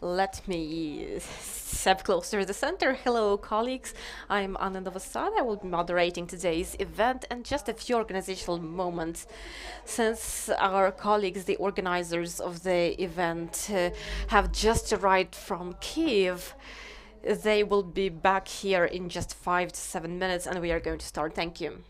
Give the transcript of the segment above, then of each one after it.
Let me step closer to the center. Hello, colleagues. I'm Anna Novosad. I will be moderating today's event and just a few organizational moments. Since our colleagues, the organizers of the event, have just arrived from Kiev, they will be back here in just 5 to 7 minutes, and we are going to start. Thank you.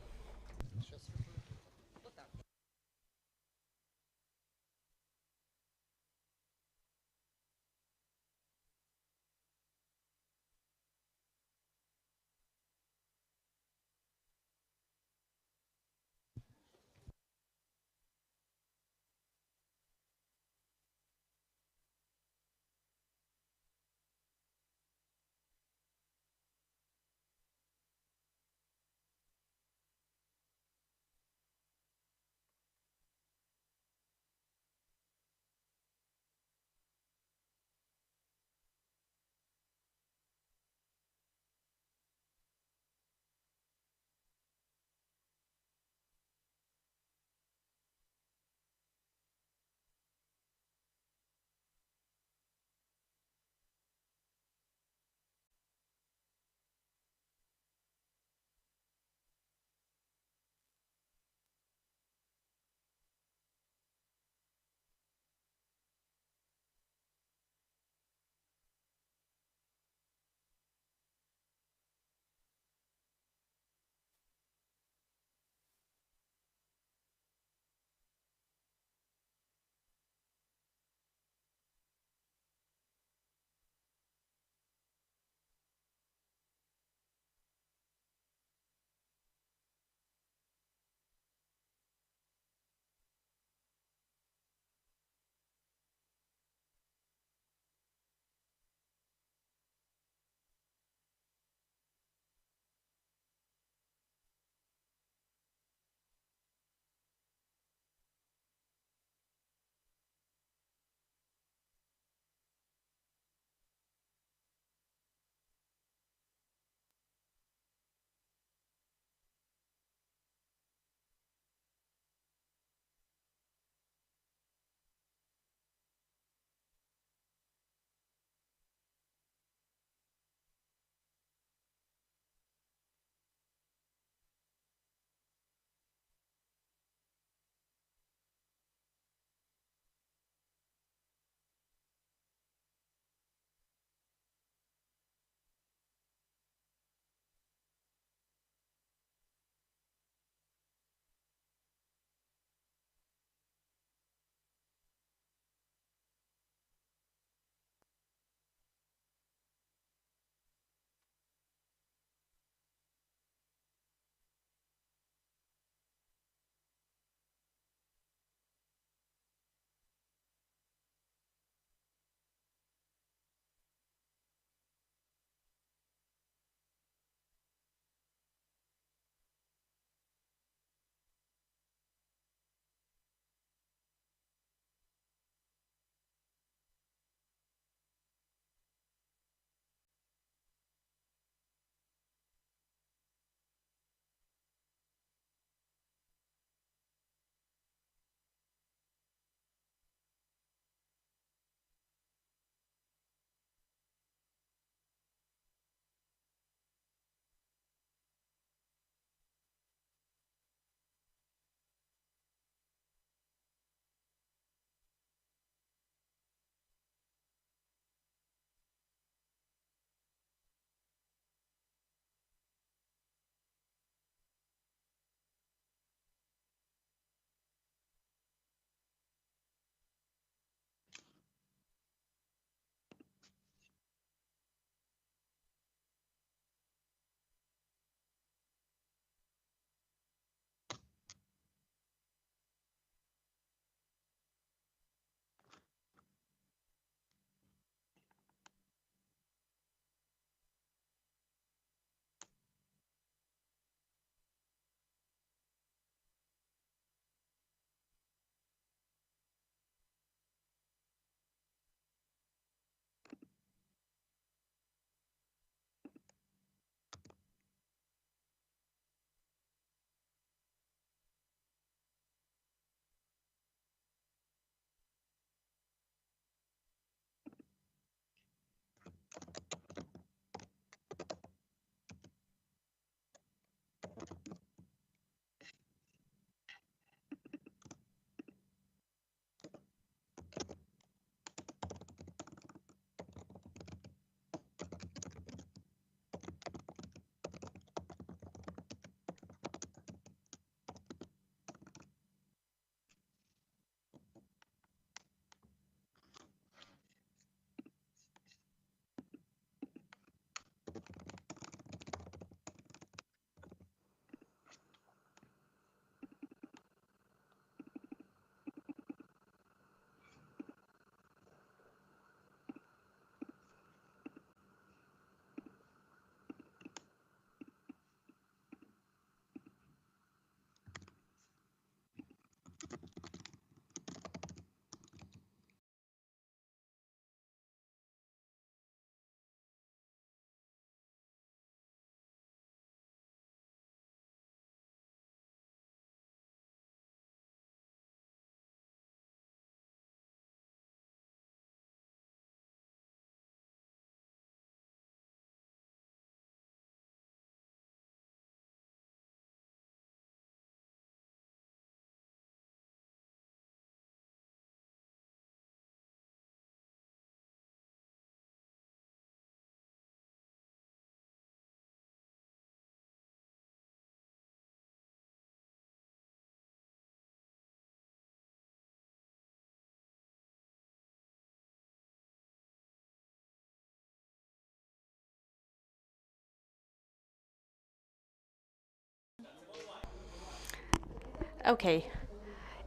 Okay,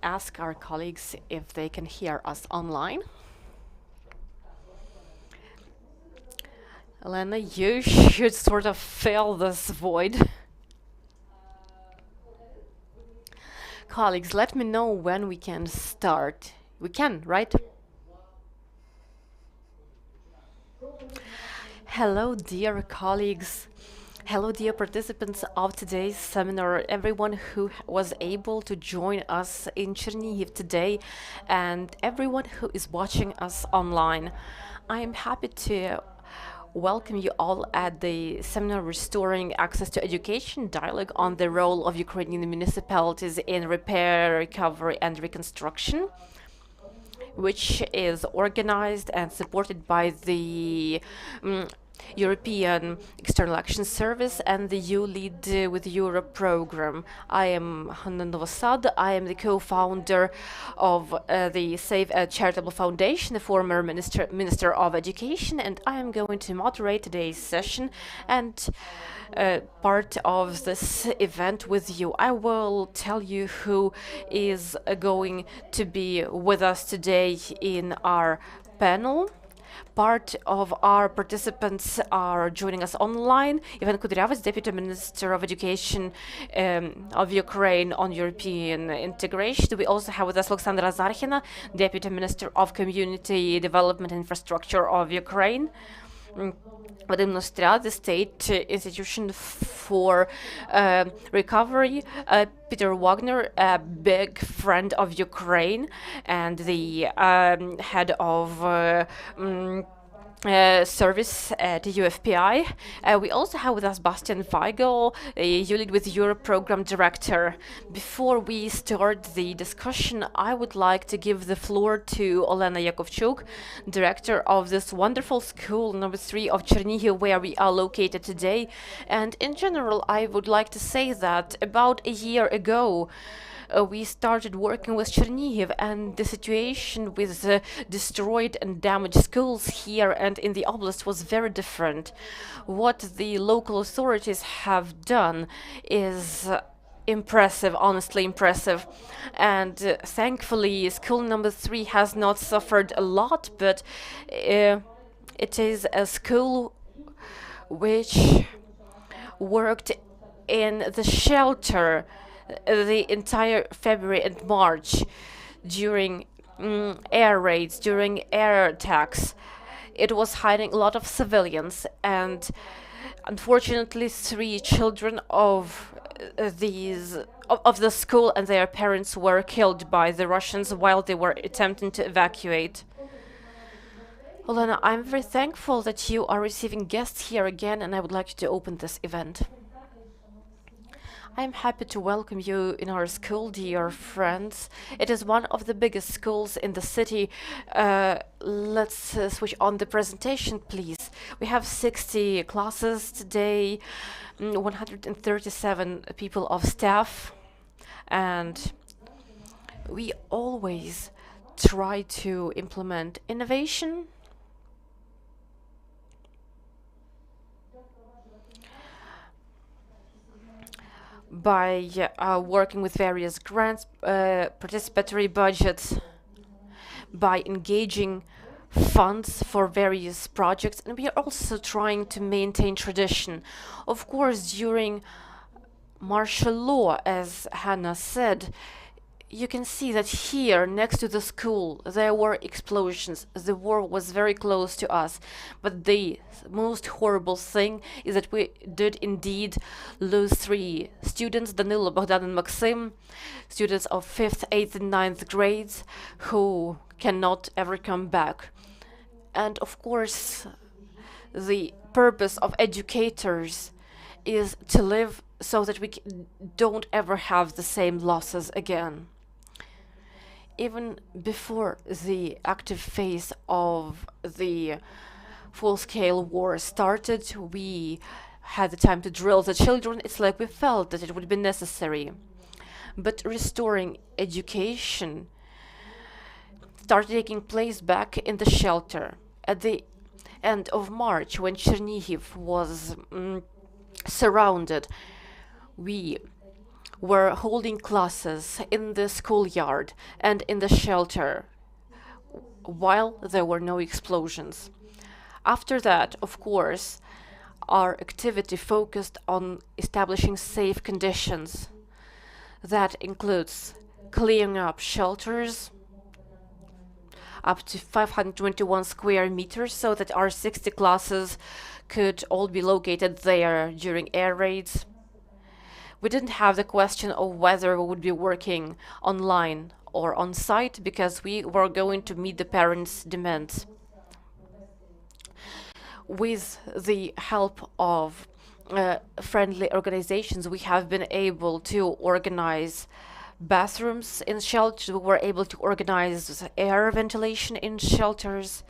ask our colleagues if they can hear us online. Elena, you should sort of fill this void. Colleagues, let me know when we can start. We can, right? Hello, dear colleagues. Hello, dear participants of today's seminar, everyone who was able to join us in Чернігів today, and everyone who is watching us online. I am happy to welcome you all at the seminar Restoring Access to Education dialogue on the role of Ukrainian municipalities in repair, recovery, and reconstruction, which is organized and supported by the European External Action Service and the You Lead with Europe program. I am Hanna Novosad. I am the co-founder of the Save a Charitable Foundation, the former Minister of Education, and I am going to moderate today's session and part of this event with you. I will tell you who is going to be with us today in our panel. Part of our participants are joining us online. Ivan Kudryavets, Deputy Minister of Education of Ukraine on European integration. We also have with us Alexandra Zarkhina, Deputy Minister of Community Development and Infrastructure of Ukraine. Vadim Nostra, the State Institution for Recovery. Peter Wagner, a big friend of Ukraine and the head of service at UFPI. We also have with us Bastian Weigel, You Lead with Europe Program Director. Before we start the discussion, I would like to give the floor to Olena Yakovchuk, Director of this wonderful school, number 3 of Чернігові, where we are located today. And in general, I would like to say that about a year ago, we started working with Чернігів, and the situation with destroyed and damaged schools here and in the oblast was very different. What the local authorities have done is impressive, honestly impressive. And thankfully, school number 3 has not suffered a lot, but it is a school which worked in the shelter the entire February and March during air raids, during air attacks. It was hiding a lot of civilians, and unfortunately 3 children of the school and their parents were killed by the Russians while they were attempting to evacuate. Olena, I'm very thankful that you are receiving guests here again, and I would like you to open this event. I'm happy to welcome you in our school, dear friends. It is one of the biggest schools in the city. Let's switch on the presentation, please. We have 60 classes today, 137 people of staff, and we always try to implement innovation by working with various grants, participatory budgets, by engaging funds for various projects, and we are also trying to maintain tradition. Of course, during martial law, as Hannah said, you can see that here, next to the school, there were explosions. The war was very close to us. But the most horrible thing is that we did indeed lose 3 students, Danilo, Bogdan, and Maxim, students of 5th, 8th, and 9th grades, who cannot ever come back. And of course, the purpose of educators is to live so that we don't ever have the same losses again. Even before the active phase of the full-scale war started, we had the time to drill the children. It's like we felt that it would be necessary. But restoring education started taking place back in the shelter. At the end of March, when Чернігів was surrounded, we were holding classes in the schoolyard and in the shelter while there were no explosions. After that, of course, our activity focused on establishing safe conditions. That includes clearing up shelters up to 521 square meters so that our 60 classes could all be located there during air raids. We didn't have the question of whether we would be working online or on site because we were going to meet the parents' demands. With the help of friendly organizations, we have been able to organize bathrooms in shelters. We were able to organize air ventilation in shelters.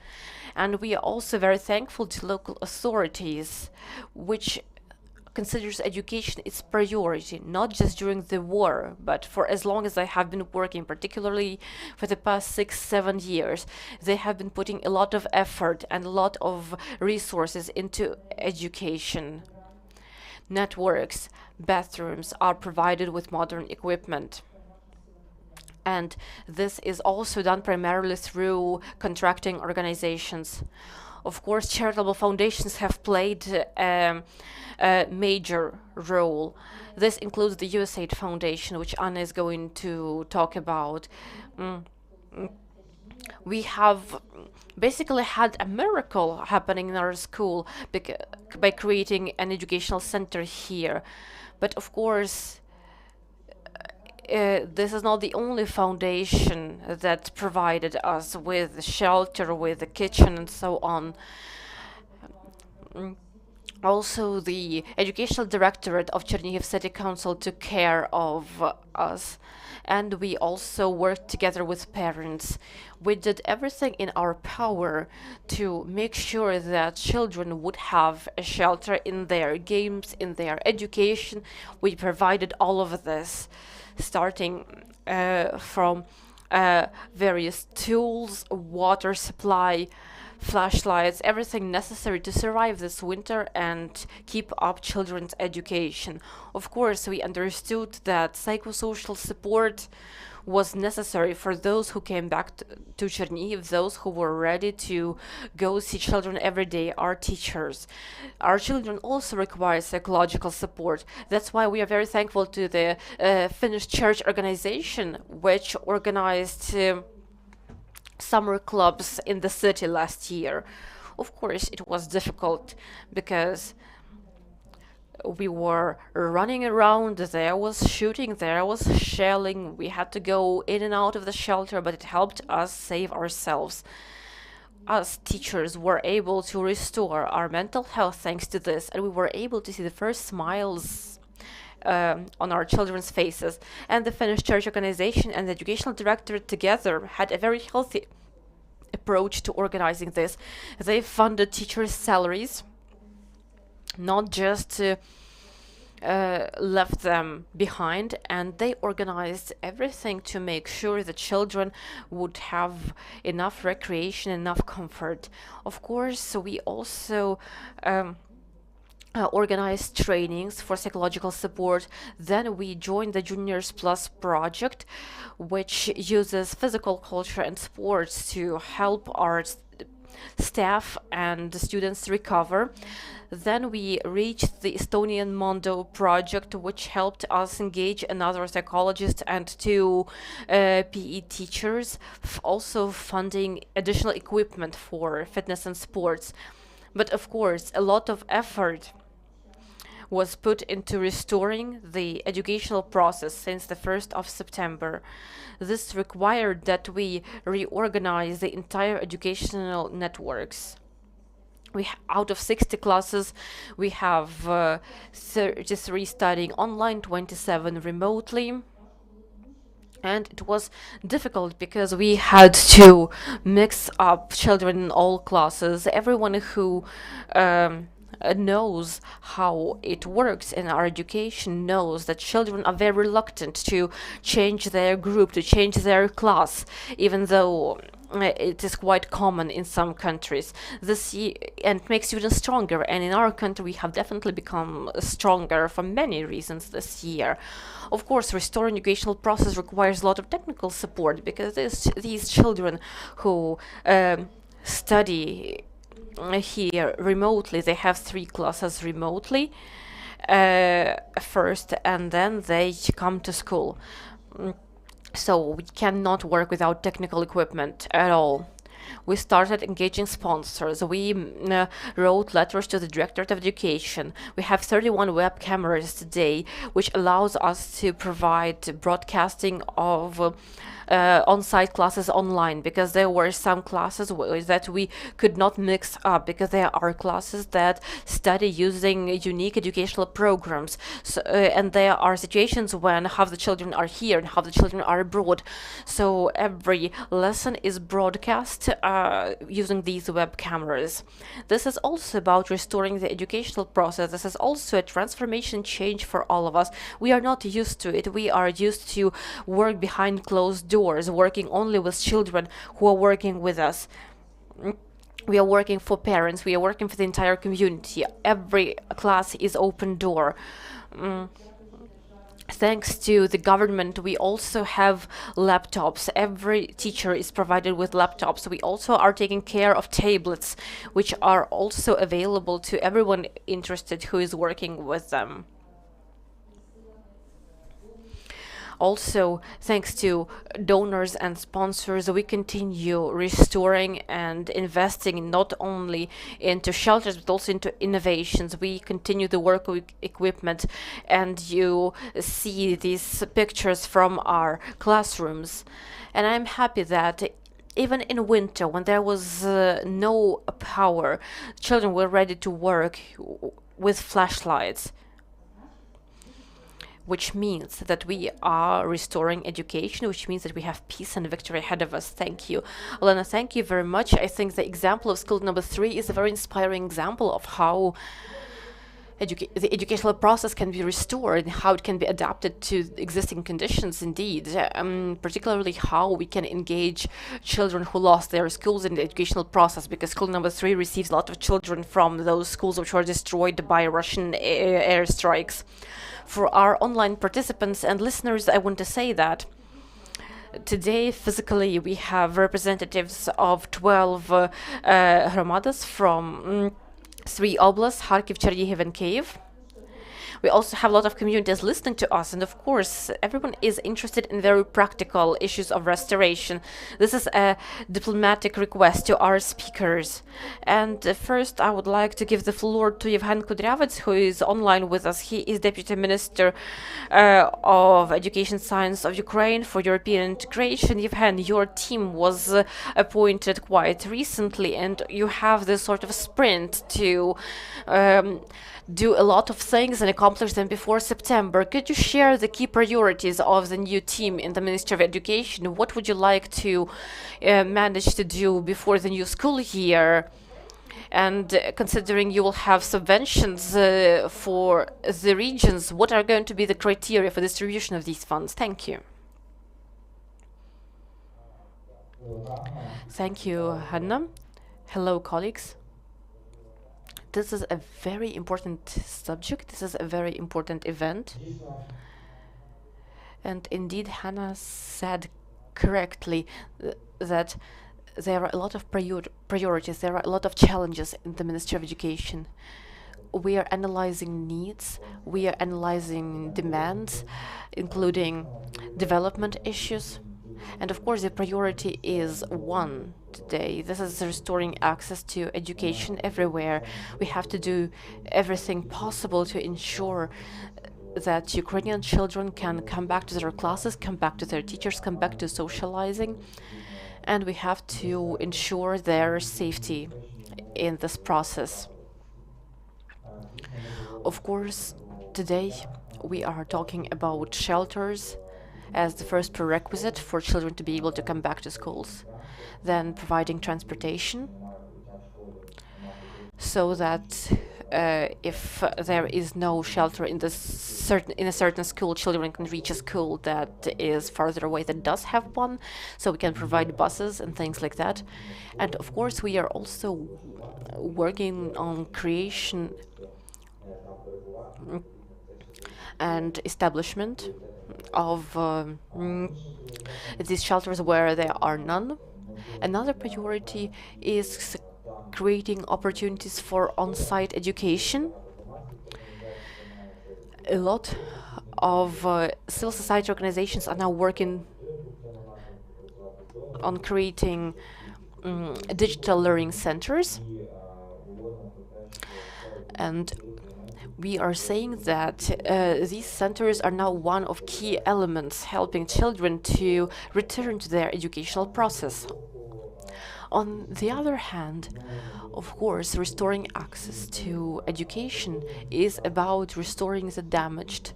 And we are also very thankful to local authorities, which considers education its priority, not just during the war, but for as long as I have been working, particularly for the past 6-7 years. They have been putting a lot of effort and a lot of resources into education. Networks, bathrooms are provided with modern equipment. And this is also done primarily through contracting organizations. Of course, charitable foundations have played a major role. This includes the USAID Foundation, which Anna is going to talk about. We have basically had a miracle happening in our school by creating an educational center here. But of course, this is not the only foundation that provided us with shelter, with the kitchen, and so on. Also, the Educational Directorate of Чернігів City Council took care of us, and we also worked together with parents. We did everything in our power to make sure that children would have a shelter in their games, in their education. We provided all of this, starting from various tools, water supply, flashlights, everything necessary to survive this winter and keep up children's education. Of course, we understood that psychosocial support was necessary for those who came back to Чернігів, those who were ready to go see children every day, our teachers. Our children also require psychological support. That's why we are very thankful to the Finnish church organization, which organized summer clubs in the city last year. Of course, it was difficult because we were running around, there was shooting, there was shelling, we had to go in and out of the shelter, but it helped us save ourselves. Us teachers were able to restore our mental health thanks to this, and we were able to see the first smiles on our children's faces. And the Finnish Church Organization and the Educational Directorate together had a very healthy approach to organizing this. They funded teachers' salaries, not just left them behind, and they organized everything to make sure the children would have enough recreation, enough comfort. Of course, we also organized trainings for psychological support. Then we joined the Juniors Plus project, which uses physical culture and sports to help our staff and the students recover. Then we reached the Estonian Mondo project, which helped us engage another psychologist and 2 PE teachers, also funding additional equipment for fitness and sports. But of course, a lot of effort was put into restoring the educational process since the 1st of September. This required that we reorganize the entire educational networks. Out of 60 classes, we have 33 studying online, 27 remotely. And it was difficult because we had to mix up children in all classes. Everyone who knows how it works in our education knows that children are very reluctant to change their group, to change their class, even though it is quite common in some countries. This year, and makes students stronger. And in our country, we have definitely become stronger for many reasons this year. Of course, restoring educational process requires a lot of technical support, because these children who study here remotely, they have 3 classes remotely first, and then they come to school. So we cannot work without technical equipment at all. We started engaging sponsors. We wrote letters to the Directorate of Education. We have 31 web cameras today, which allows us to provide broadcasting of on-site classes online, because there were some classes that we could not mix up, because there are classes that study using unique educational programs. So, and there are situations when half the children are here and half the children are abroad. So every lesson is broadcast using these web cameras. This is also about restoring the educational process. This is also a transformation change for all of us. We are not used to it. We are used to work behind closed doors, working only with children who are working with us. We are working for parents. We are working for the entire community. Every class is open door. Thanks to the government, we also have laptops. Every teacher is provided with laptops. We also are taking care of tablets, which are also available to everyone interested who is working with them. Also, thanks to donors and sponsors, we continue restoring and investing not only into shelters but also into innovations. We continue the work with equipment, and you see these pictures from our classrooms. And I'm happy that even in winter, when there was no power, children were ready to work with flashlights, which means that we are restoring education, which means that we have peace and victory ahead of us. Thank you. Olena, thank you very much. I think the example of school number 3 is a very inspiring example of how the educational process can be restored, how it can be adapted to existing conditions indeed, particularly how we can engage children who lost their schools in the educational process, because school number 3 receives a lot of children from those schools which were destroyed by Russian airstrikes. For our online participants and listeners, I want to say that today, physically, we have representatives of 12 gromadas from 3 oblasts, Kharkiv, Чернігові, and Kyiv. We also have a lot of communities listening to us, and of course, everyone is interested in very practical issues of restoration. This is a diplomatic request to our speakers. And first, I would like to give the floor to Yevhen Kudryavets, who is online with us. He is Deputy Minister of Education Science of Ukraine for European integration. Yevhen, your team was appointed quite recently, and you have this sort of sprint to do a lot of things and accomplish them before September. Could you share the key priorities of the new team in the Ministry of Education? What would you like to manage to do before the new school year? And considering you will have subventions for the regions, what are going to be the criteria for distribution of these funds? Thank you. Thank you, Hanna. Hello, colleagues. This is a very important subject. This is a very important event. And indeed, Hannah said correctly that there are a lot of priorities, there are a lot of challenges in the Ministry of Education. We are analyzing needs, we are analyzing demands, including development issues. And of course, the priority is one today. This is restoring access to education everywhere. We have to do everything possible to ensure that Ukrainian children can come back to their classes, come back to their teachers, come back to socializing. And we have to ensure their safety in this process. Of course, today we are talking about shelters as the first prerequisite for children to be able to come back to schools, then providing transportation so that if there is no shelter in a certain school, children can reach a school that is farther away that does have one, so we can provide buses and things like that. And of course, we are also working on creation and establishment of these shelters where there are none. Another priority is creating opportunities for on-site education. A lot of civil society organizations are now working on creating digital learning centers, and we are saying that these centers are now one of key elements helping children to return to their educational process. On the other hand, of course, restoring access to education is about restoring the damaged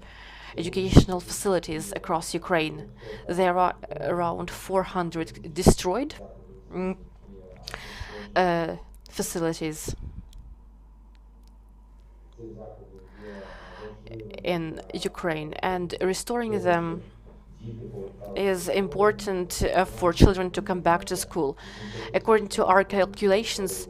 educational facilities across Ukraine. There are around 400 destroyed facilities in Ukraine, and restoring them is important for children to come back to school. According to our calculations,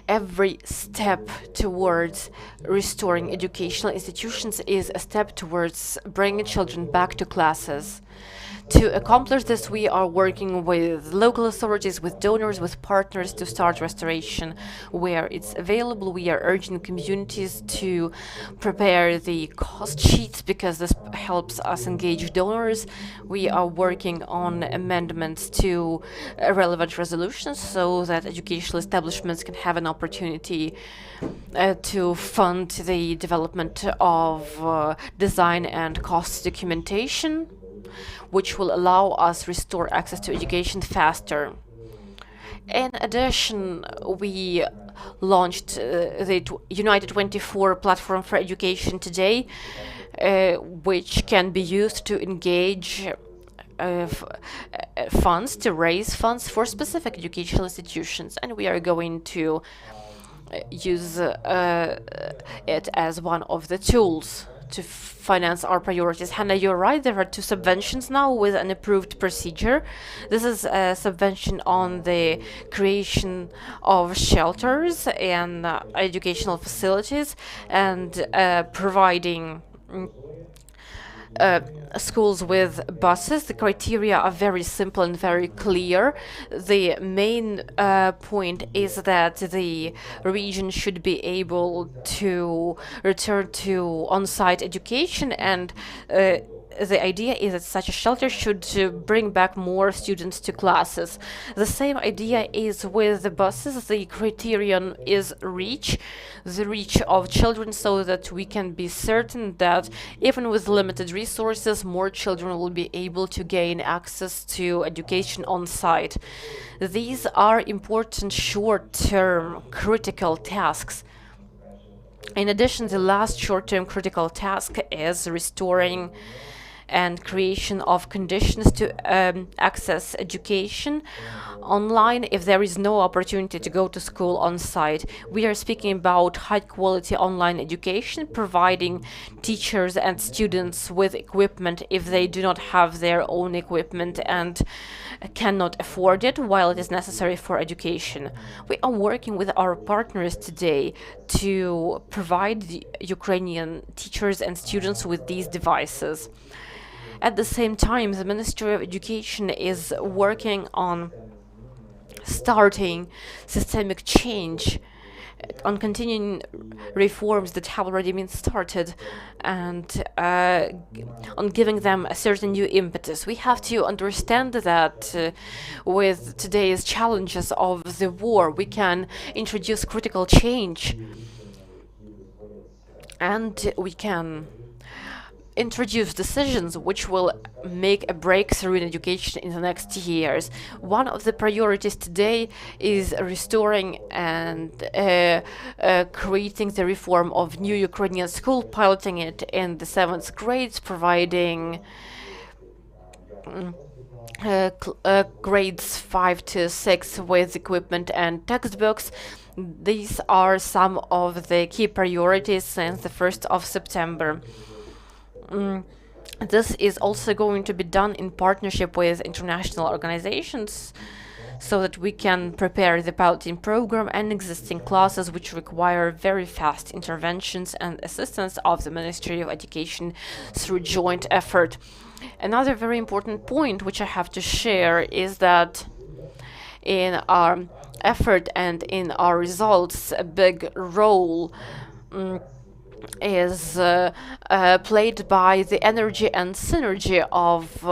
every step towards restoring educational institutions is a step towards bringing children back to classes. To accomplish this, we are working with local authorities, with donors, with partners to start restoration where it's available. We are urging communities to prepare the cost sheets because this helps us engage donors. We are working on amendments to relevant resolutions so that educational establishments can have an opportunity to fund the development of design and cost documentation, which will allow us restore access to education faster. In addition, we launched the United 24 platform for education today, which can be used to engage funds, to raise funds for specific educational institutions, and we are going to use it as one of the tools to finance our priorities. Hannah, you're right, there are two subventions now with an approved procedure. This is a subvention on the creation of shelters and educational facilities and providing schools with buses. The criteria are very simple and very clear. The main point is that the region should be able to return to on-site education, and the idea is that such a shelter should bring back more students to classes. The same idea is with the buses. The criterion is the reach of children, so that we can be certain that even with limited resources, more children will be able to gain access to education on site. These are important short-term critical tasks. In addition, the last short-term critical task is restoring and creation of conditions to access education online if there is no opportunity to go to school on site. We are speaking about high-quality online education, providing teachers and students with equipment if they do not have their own equipment and cannot afford it while it is necessary for education. We are working with our partners today to provide the Ukrainian teachers and students with these devices. At the same time, the Ministry of Education is working on starting systemic change, on continuing reforms that have already been started, and on giving them a certain new impetus. We have to understand that with today's challenges of the war, we can introduce critical change, and we can introduce decisions which will make a breakthrough in education in the next years. One of the priorities today is restoring and creating the reform of new Ukrainian school, piloting it in the 7th grades, providing grades 5 to 6 with equipment and textbooks. These are some of the key priorities since the 1st of September. This is also going to be done in partnership with international organizations so that we can prepare the piloting program and existing classes which require very fast interventions and assistance of the Ministry of Education through joint effort. Another very important point which I have to share is that in our effort and in our results, a big role is played by the energy and synergy of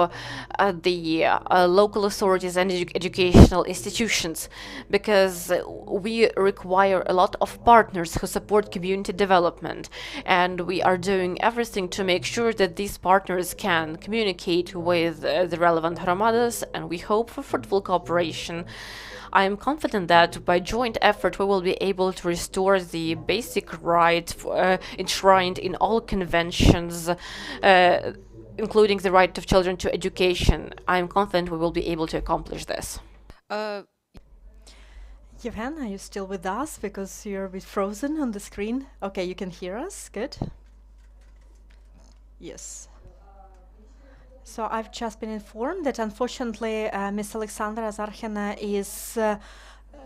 the local authorities and educational institutions, because we require a lot of partners who support community development, and we are doing everything to make sure that these partners can communicate with the relevant gromadas, and we hope for fruitful cooperation. I am confident that by joint effort we will be able to restore the basic right enshrined in all conventions, including the right of children to education. I am confident we will be able to accomplish this. Yevhen, are you still with us? Because you're a bit frozen on the screen. Okay, you can hear us. Good. Yes. So I've just been informed that unfortunately Ms. Alexandra Zarkhina is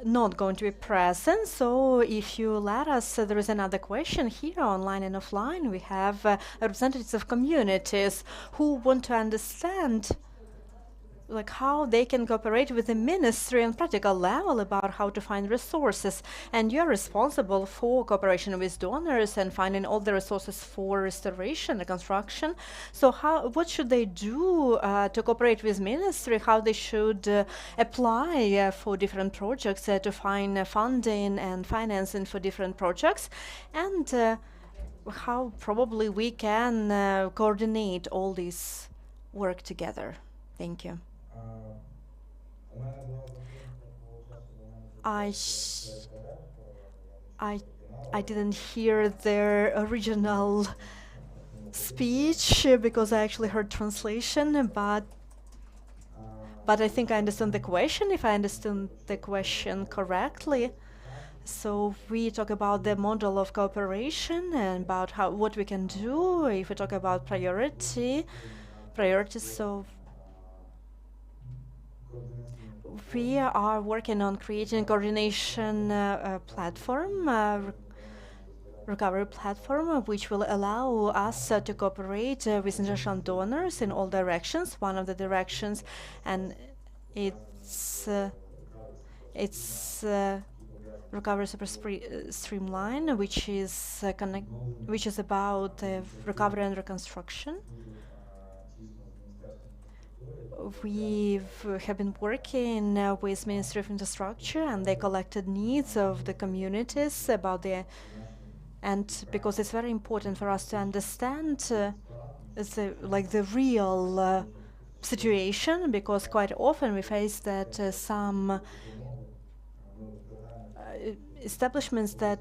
not going to be present. So if you let us, there is another question here, online and offline. We have representatives of communities who want to understand like how they can cooperate with the ministry on practical level about how to find resources. And you're responsible for cooperation with donors and finding all the resources for restoration, reconstruction. So what should they do to cooperate with ministry, how they should apply for different projects to find funding and financing for different projects, and how probably we can coordinate all this work together. Thank you. I didn't hear their original speech because I actually heard translation, but I think I understand the question, if I understand the question correctly. So we talk about the model of cooperation and about what we can do if we talk about priorities. So we are working on creating a coordination platform, recovery platform, which will allow us to cooperate with international donors in all directions. One of the directions, and it's recovery super streamline, which is about recovery and reconstruction. We have been working with Ministry of Infrastructure, and they collected needs of the communities about and because it's very important for us to understand the real situation, because quite often we face that some establishments that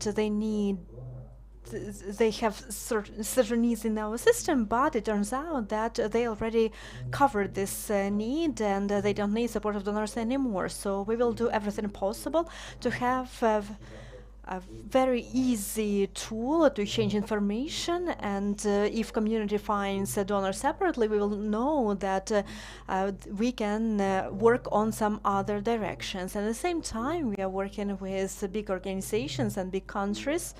they have certain needs in our system, but it turns out that they already covered this need and they don't need support of donors anymore. So we will do everything possible to have a very easy tool to exchange information, and if community finds a donor separately, we will know that we can work on some other directions. And at the same time, we are working with big organizations and big countries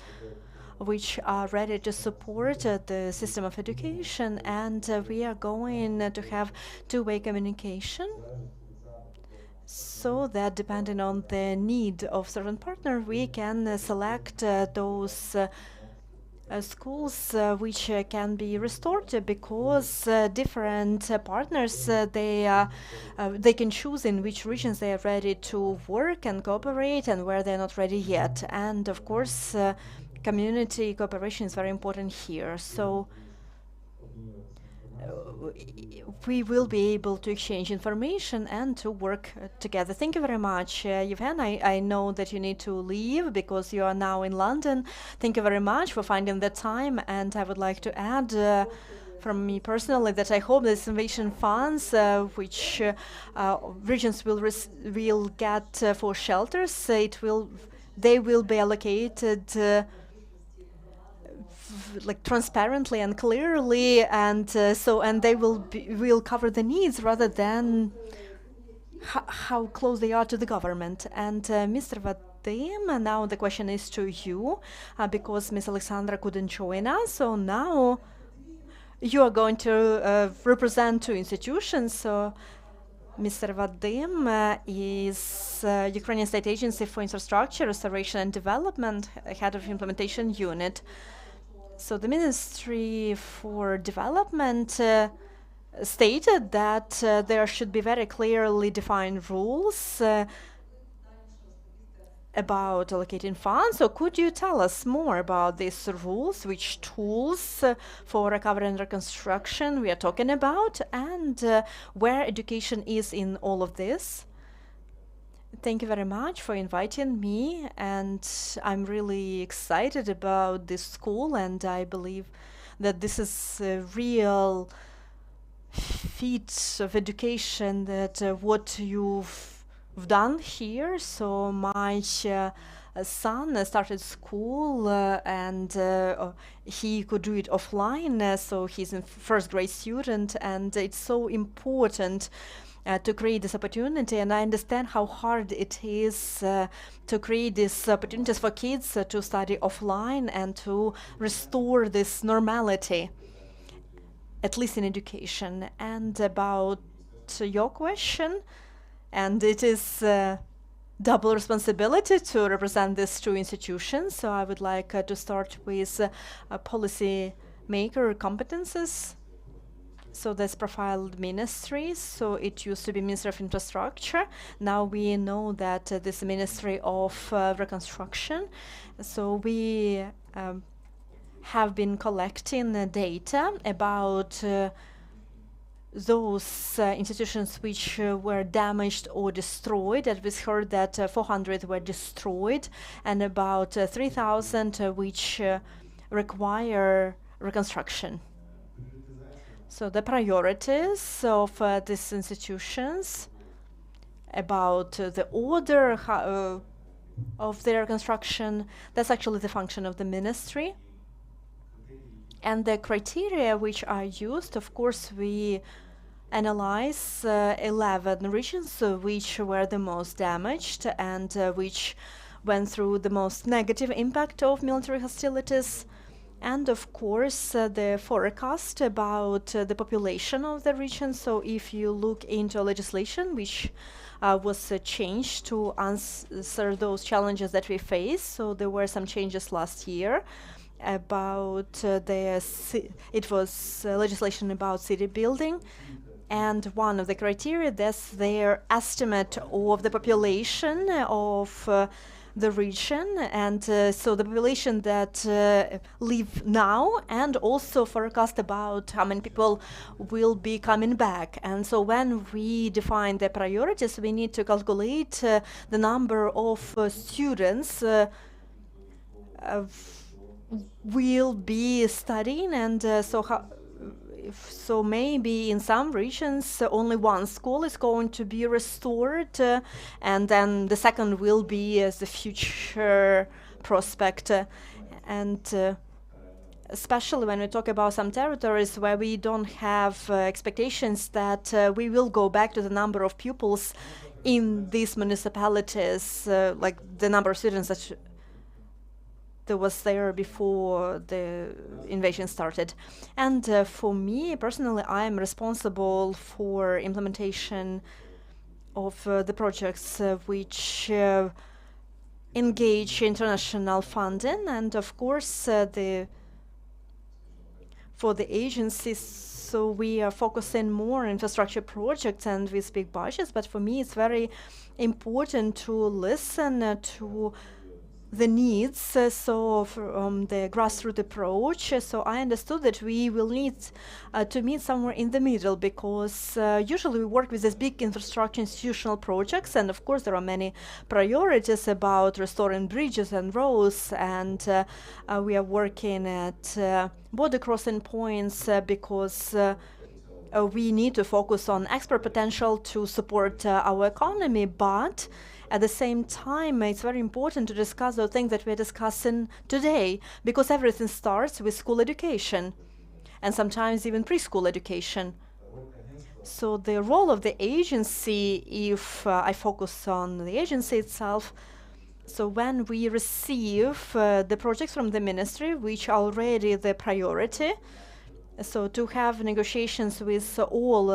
which are ready to support the system of education, and we are going to have two-way communication, so that depending on the need of certain partner, we can select those schools which can be restored, because different partners they can choose in which regions they are ready to work and cooperate and where they're not ready yet. And of course community cooperation is very important here. So we will be able to exchange information and to work together. Thank you very much, Yevhen. I know that you need to leave because you are now in London. Thank you very much for finding the time, and I would like to add from me personally that I hope this innovation funds, which regions will get for shelters, they will be allocated like transparently and clearly, and they will cover the needs rather than how close they are to the government. And Mr. Vadim, now the question is to you, because Ms. Alexandra couldn't join us, so now you are going to represent two institutions. So Mr. Vadim is Ukrainian State Agency for Infrastructure, Restoration and Development, Head of Implementation Unit. So the Ministry for Development stated that there should be very clearly defined rules about allocating funds. So could you tell us more about these rules, which tools for recovery and reconstruction we are talking about, and where education is in all of this? Thank you very much for inviting me, and I'm really excited about this school, and I believe that this is a real feat of education, that what you've done here. So my son started school and he could do it offline, so he's a first grade student, and it's so important to create this opportunity, and I understand how hard it is to create these opportunities for kids to study offline and to restore this normality, at least in education. And about your question, and it is double responsibility to represent these two institutions. So I would like to start with policy maker competences. So that's profiled ministries. So it used to be Ministry of Infrastructure. Now we know that this Ministry of Reconstruction. So we have been collecting data about those institutions which were damaged or destroyed. And we heard that 400 were destroyed, and about 3,000 which require reconstruction. So the priorities of these institutions, about the order of their construction, that's actually the function of the ministry. And the criteria which are used, of course, we analyze 11 regions which were the most damaged and which went through the most negative impact of military hostilities. And of course, the forecast about the population of the region. So if you look into legislation which was changed to answer those challenges that we face, so there were some changes last year about it was legislation about city building, and one of the criteria, that's their estimate of the population of the region, and so the population that live now, and also forecast about how many people will be coming back. And so when we define the priorities, we need to calculate the number of students will be studying, and so maybe in some regions only one school is going to be restored, and then the second will be as the future prospect. And especially when we talk about some territories where we don't have expectations that we will go back to the number of pupils in these municipalities, like the number of students that was there before the invasion started. And for me personally, I am responsible for implementation of the projects which engage international funding, and of course for the agencies, so we are focusing more on infrastructure projects and with big budgets. But for me, it's very important to listen to the needs, so from the grassroots approach, so I understood that we will need to meet somewhere in the middle, because usually we work with these big infrastructure institutional projects, and of course there are many priorities about restoring bridges and roads, and we are working at border crossing points because we need to focus on export potential to support our economy, but at the same time, it's very important to discuss the things that we're discussing today, because everything starts with school education, and sometimes even preschool education. So the role of the agency, if I focus on the agency itself, so when we receive the projects from the ministry, which are already the priority, so to have negotiations with all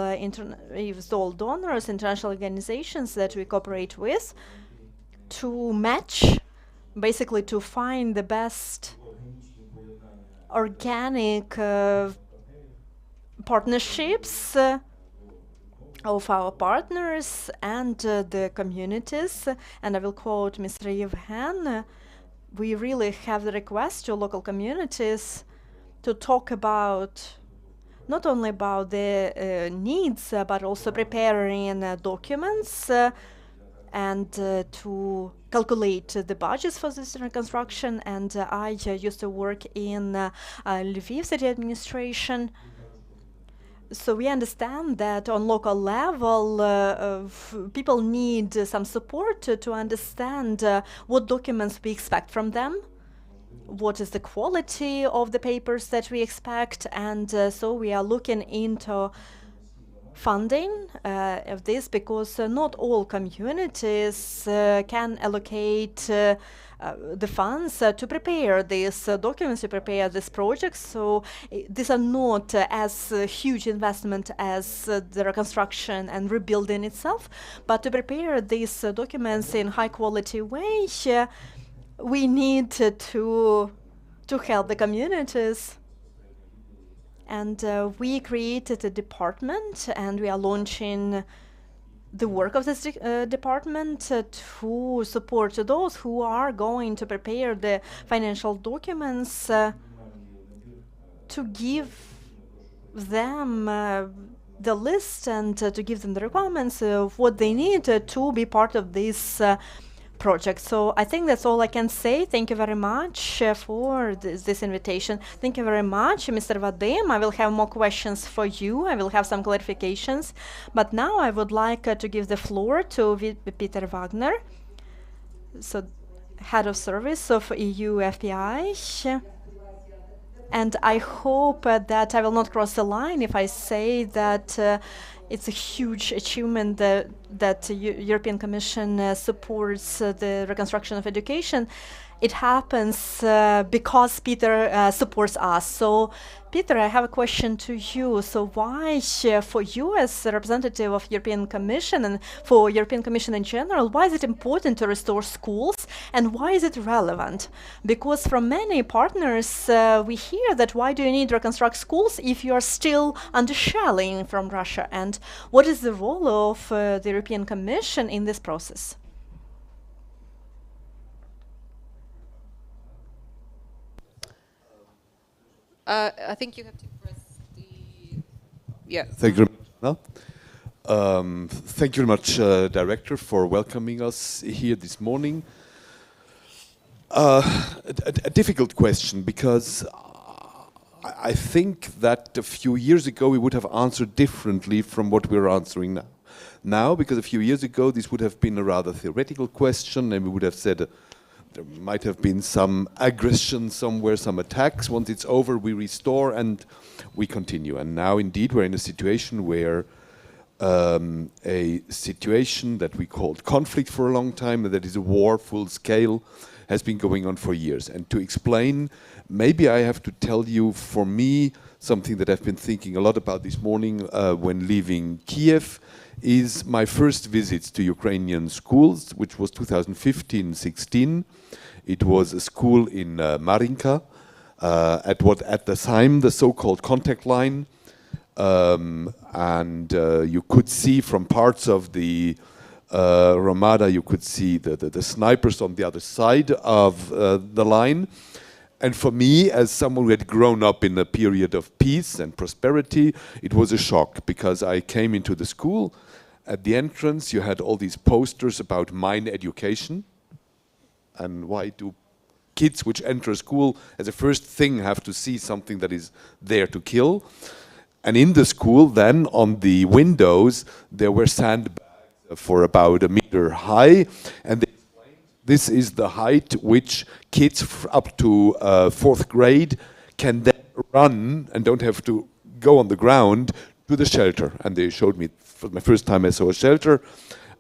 donors, international organizations that we cooperate with, to match, basically to find the best organic partnerships of our partners and the communities. And I will quote Mr. Yevhen, we really have the request to local communities to talk about not only about the needs, but also preparing documents and to calculate the budgets for this reconstruction. And I used to work in Lviv city administration. So we understand that on local level, people need some support to understand what documents we expect from them, what is the quality of the papers that we expect, and so we are looking into funding of this, because not all communities can allocate the funds to prepare these documents, to prepare this project. So these are not as huge investment as the reconstruction and rebuilding itself, but to prepare these documents in high quality way, we need to help the communities. And we created a department, and we are launching the work of this department to support those who are going to prepare the financial documents, to give them the list and to give them the requirements of what they need to be part of this project. So I think that's all I can say. Thank you very much for this invitation. Thank you very much, Mr. Vadim. I will have more questions for you. I will have some clarifications. But now I would like to give the floor to Peter Wagner, so Head of Service of EU FPI. And I hope that I will not cross the line if I say that it's a huge achievement that European Commission supports the reconstruction of education. It happens because Peter supports us. So, Peter, I have a question to you. So why, for you as a representative of European Commission and for European Commission in general, why is it important to restore schools, and why is it relevant? Because from many partners, we hear that why do you need to reconstruct schools if you are still under shelling from Russia? And what is the role of the European Commission in this process? I think you have to press the... Yeah. Thank you very much. Thank you very much, Director, for welcoming us here this morning. A difficult question, because I think that a few years ago we would have answered differently from what we're answering now. Now, because a few years ago this would have been a rather theoretical question, and we would have said there might have been some aggression somewhere, some attacks. Once it's over, we restore and we continue. And now, indeed, we're in a situation where a situation that we called conflict for a long time, that is a war full scale, has been going on for years. And to explain, maybe I have to tell you, for me, something that I've been thinking a lot about this morning when leaving Kiev, is my first visits to Ukrainian schools, which was 2015-16. It was a school in Marinka, at what at the time the so-called contact line, and you could see from parts of the Ramada, you could see the snipers on the other side of the line. And for me, as someone who had grown up in a period of peace and prosperity, it was a shock, because I came into the school. At the entrance, you had all these posters about mine education. And why do kids which enter a school as a first thing have to see something that is there to kill? And in the school, then, on the windows, there were sandbags for about 1 meter high. And this is the height which kids up to 4th grade can then run and don't have to go on the ground to the shelter. And they showed me, for my first time I saw a shelter.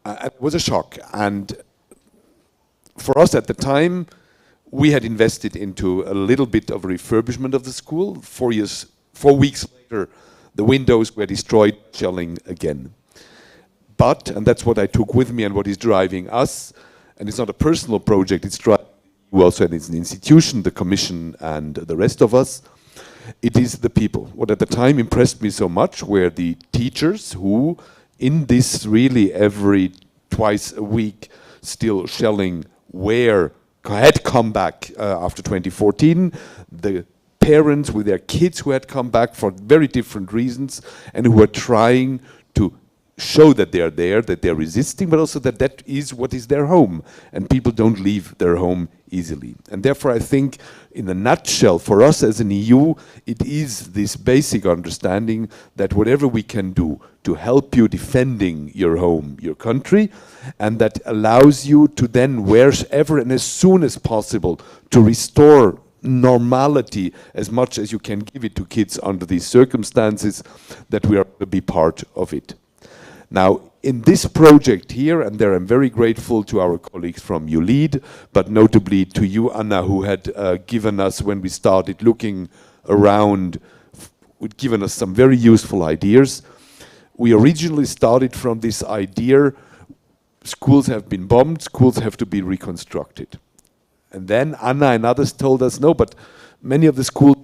It was a shock. And for us at the time, we had invested into a little bit of refurbishment of the school. 4 weeks later, the windows were destroyed, shelling again. But, and that's what I took with me and what is driving us, and it's not a personal project, it's driving you also, and it's an institution, the commission and the rest of us. It is the people. What at the time impressed me so much were the teachers who, in this really every twice a week still shelling, had come back after 2014, the parents with their kids who had come back for very different reasons and who were trying to show that they are there, that they're resisting, but also that that is what is their home. And people don't leave their home easily. And therefore I think, in a nutshell, for us as an EU, it is this basic understanding that whatever we can do to help you defending your home, your country, and that allows you to then, wherever and as soon as possible, to restore normality as much as you can give it to kids under these circumstances, that we are to be part of it. Now, in this project here, and there I'm very grateful to our colleagues from ULEAD, but notably to you, Anna, who had given us, when we started looking around, given us some very useful ideas. We originally started from this idea, schools have been bombed, schools have to be reconstructed. And then Anna and others told us, no, but many of the schools,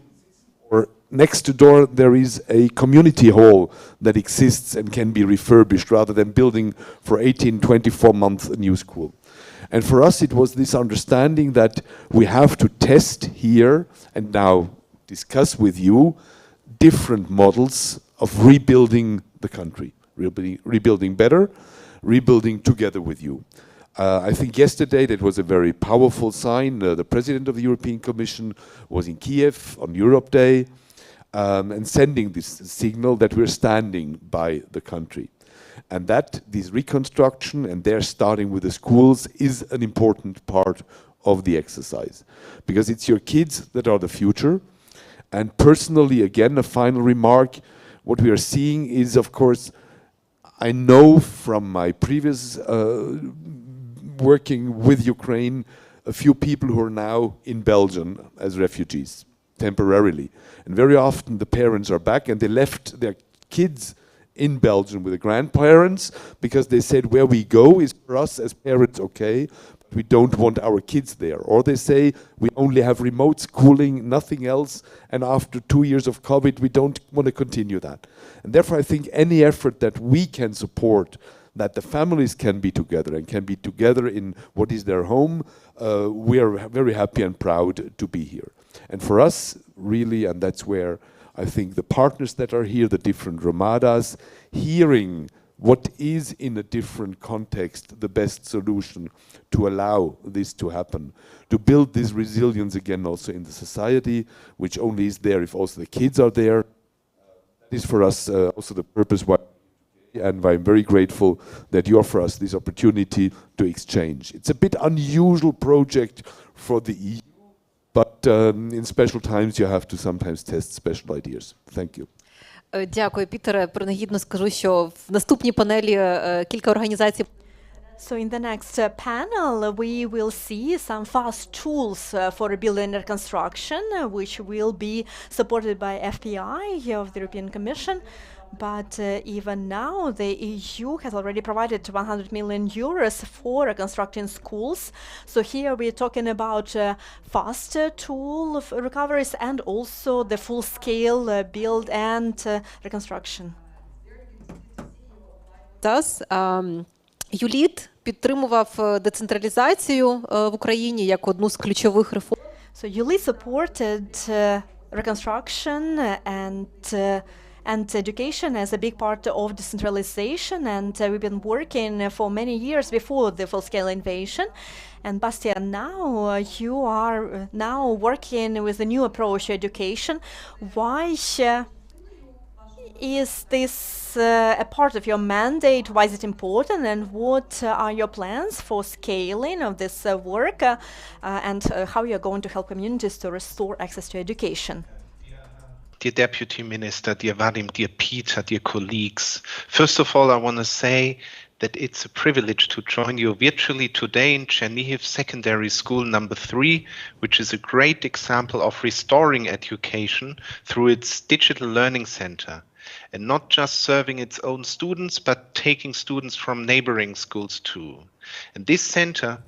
or next to door, there is a community hall that exists and can be refurbished rather than building for 18, 24 months a new school. And for us, it was this understanding that we have to test here and now discuss with you different models of rebuilding the country, rebuilding better, rebuilding together with you. I think yesterday that was a very powerful sign. The President of the European Commission was in Kiev on Europe Day and sending this signal that we're standing by the country. And that this reconstruction, and they're starting with the schools, is an important part of the exercise. Because it's your kids that are the future. And personally, again, a final remark, what we are seeing is, of course, I know from my previous working with Ukraine, a few people who are now in Belgium as refugees, temporarily. And very often the parents are back and they left their kids in Belgium with the grandparents because they said, where we go is for us as parents okay, but we don't want our kids there. Or they say, we only have remote schooling, nothing else, and after 2 years of COVID, we don't want to continue that. And therefore I think any effort that we can support, that the families can be together and can be together in what is their home, we are very happy and proud to be here. And for us, really, and that's where I think the partners that are here, the different Ramadas, hearing what is in a different context the best solution to allow this to happen, to build this resilience again also in the society, which only is there if also the kids are there. That is for us also the purpose why, and I'm very grateful that you offer us this opportunity to exchange. It's a bit unusual project for the EU, but in special times you have to sometimes test special ideas. Thank you. Дякую, Пітере. Принагідно скажу, що в наступній панелі кілька організацій. So in the next panel, we will see some fast tools for rebuilding and reconstruction, which will be supported by FPI of the European Commission. But even now, the EU has already provided 100 million euros for reconstructing schools. So here we're talking about faster tool of recoveries and also the full-scale build and reconstruction. ЮЛІТ підтримував децентралізацію в Україні як одну з ключових реформ. So ULI supported Reconstruction and education as a big part of decentralization, and we've been working for many years before the full-scale invasion. And Bastian, now you are now working with a new approach to education. Why is this a part of your mandate? Why is it important? And what are your plans for scaling of this work? And how you're going to help communities to restore access to education? Dear Deputy Minister, dear Vadim, dear Peter, dear colleagues, first of all, I want to say that it's a privilege to join you virtually today in Chernihiv Secondary School number 3, which is a great example of restoring education through its digital learning center, and not just serving its own students, but taking students from neighboring schools too. And this center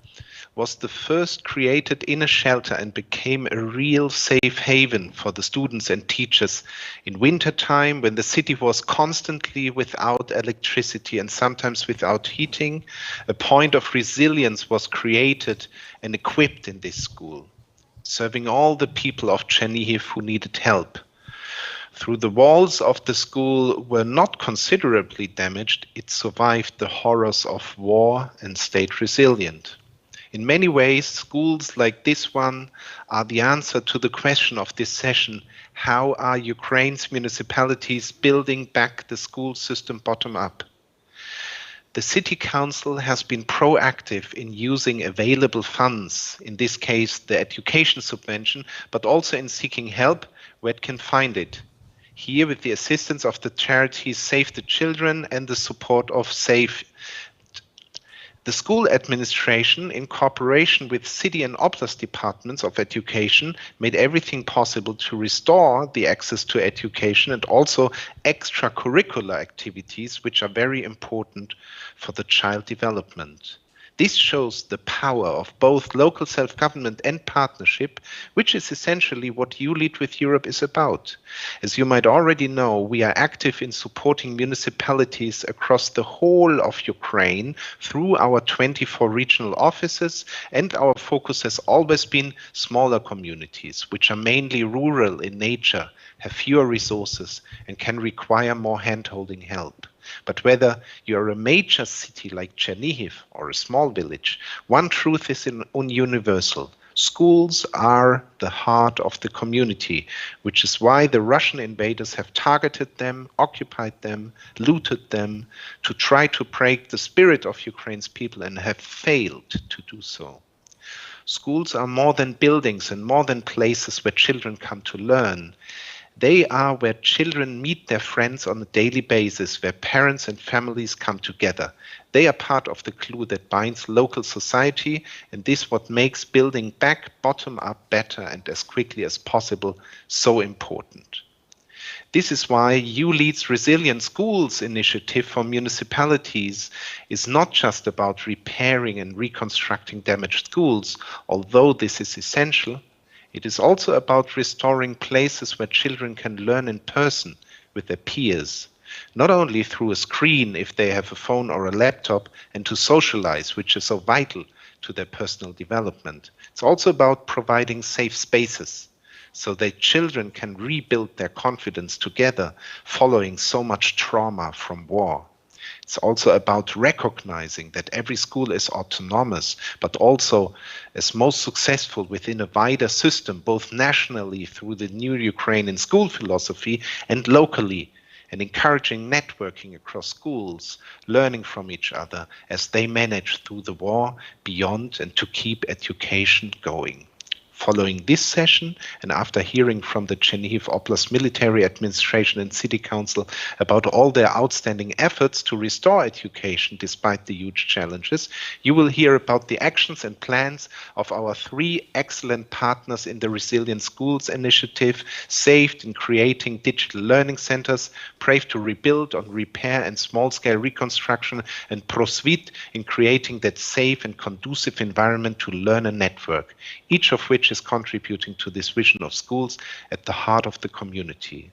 was the first created in a shelter and became a real safe haven for the students and teachers in winter time, when the city was constantly without electricity and sometimes without heating. A point of resilience was created and equipped in this school, serving all the people of Chernihiv who needed help. Through the walls of the school were not considerably damaged, it survived the horrors of war and stayed resilient. In many ways, schools like this one are the answer to the question of this session: how are Ukraine's municipalities building back the school system bottom up? The City Council has been proactive in using available funds, in this case the education subvention, but also in seeking help where it can find it. Here, with the assistance of the charities Save the Children and the support of Save. The school administration, in cooperation with city and oblast departments of education, made everything possible to restore the access to education and also extracurricular activities, which are very important for the child development. This shows the power of both local self-government and partnership, which is essentially what You Lead with Europe is about. As you might already know, we are active in supporting municipalities across the whole of Ukraine through our 24 regional offices, and our focus has always been smaller communities, which are mainly rural in nature, have fewer resources, and can require more hand-holding help. But whether you're a major city like Chernihiv or a small village, one truth is universal. Schools are the heart of the community, which is why the Russian invaders have targeted them, occupied them, looted them, to try to break the spirit of Ukraine's people, and have failed to do so. Schools are more than buildings and more than places where children come to learn. They are where children meet their friends on a daily basis, where parents and families come together. They are part of the glue that binds local society, and this is what makes building back bottom up better and as quickly as possible so important. This is why You Lead's Resilient Schools initiative for municipalities is not just about repairing and reconstructing damaged schools, although this is essential. It is also about restoring places where children can learn in person with their peers, not only through a screen if they have a phone or a laptop, and to socialize, which is so vital to their personal development. It's also about providing safe spaces so that children can rebuild their confidence together following so much trauma from war. It's also about recognizing that every school is autonomous, but also as most successful within a wider system, both nationally through the new Ukrainian school philosophy and locally, and encouraging networking across schools, learning from each other as they manage through the war, beyond, and to keep education going. Following this session, and after hearing from the Chernihiv Oblast Military Administration and City Council about all their outstanding efforts to restore education despite the huge challenges, you will hear about the actions and plans of our 3 excellent partners in the Resilient Schools initiative, Saved in creating digital learning centers, Brave to rebuild on repair and small-scale reconstruction, and Prosvit in creating that safe and conducive environment to learn and network, each of which is contributing to this vision of schools at the heart of the community.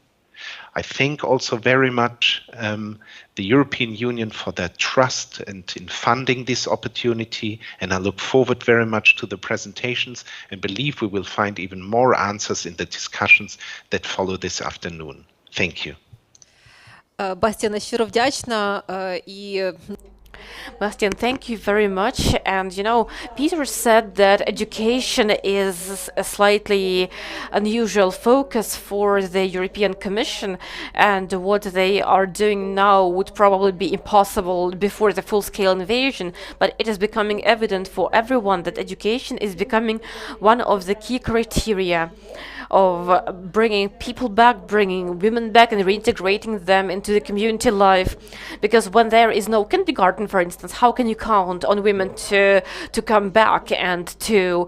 I thank also very much the European Union for their trust and in funding this opportunity, and I look forward very much to the presentations and believe we will find even more answers in the discussions that follow this afternoon. Thank you. Бастіна, щиро вдячна і Bastian, thank you very much. And you know, Peter said that education is a slightly unusual focus for the European Commission, and what they are doing now would probably be impossible before the full-scale invasion. But it is becoming evident for everyone that education is becoming one of the key criteria of bringing people back, bringing women back, and reintegrating them into the community life. Because when there is no kindergarten, for instance, how can you count on women to come back and to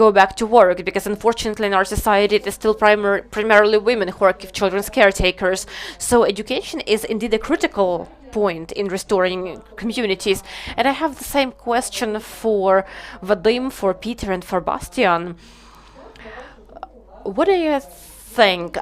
go back to work? Because unfortunately in our society it is still primarily women who are children's caretakers. So education is indeed a critical point in restoring communities. And I have the same question for Vadim, for Peter, and for Bastian. What do you think?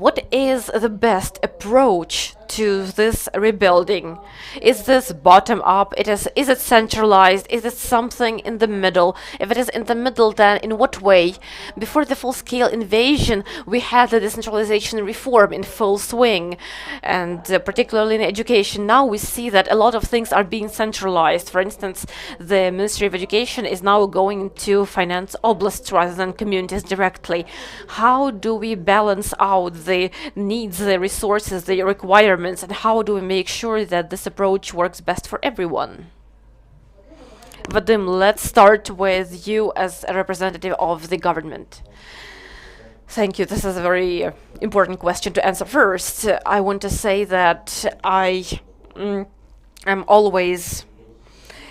What is the best approach to this rebuilding? Is this bottom up? Is it centralized? Is it something in the middle? If it is in the middle, then in what way? Before the full-scale invasion, we had the decentralization reform in full swing, and particularly in education. Now we see that a lot of things are being centralized. For instance, the Ministry of Education is now going to finance oblasts rather than communities directly. How do we balance out the needs, the resources, the requirements, and how do we make sure that this approach works best for everyone? Vadim, let's start with you as a representative of the government. Thank you. This is a very important question to answer. First, I want to say that I am always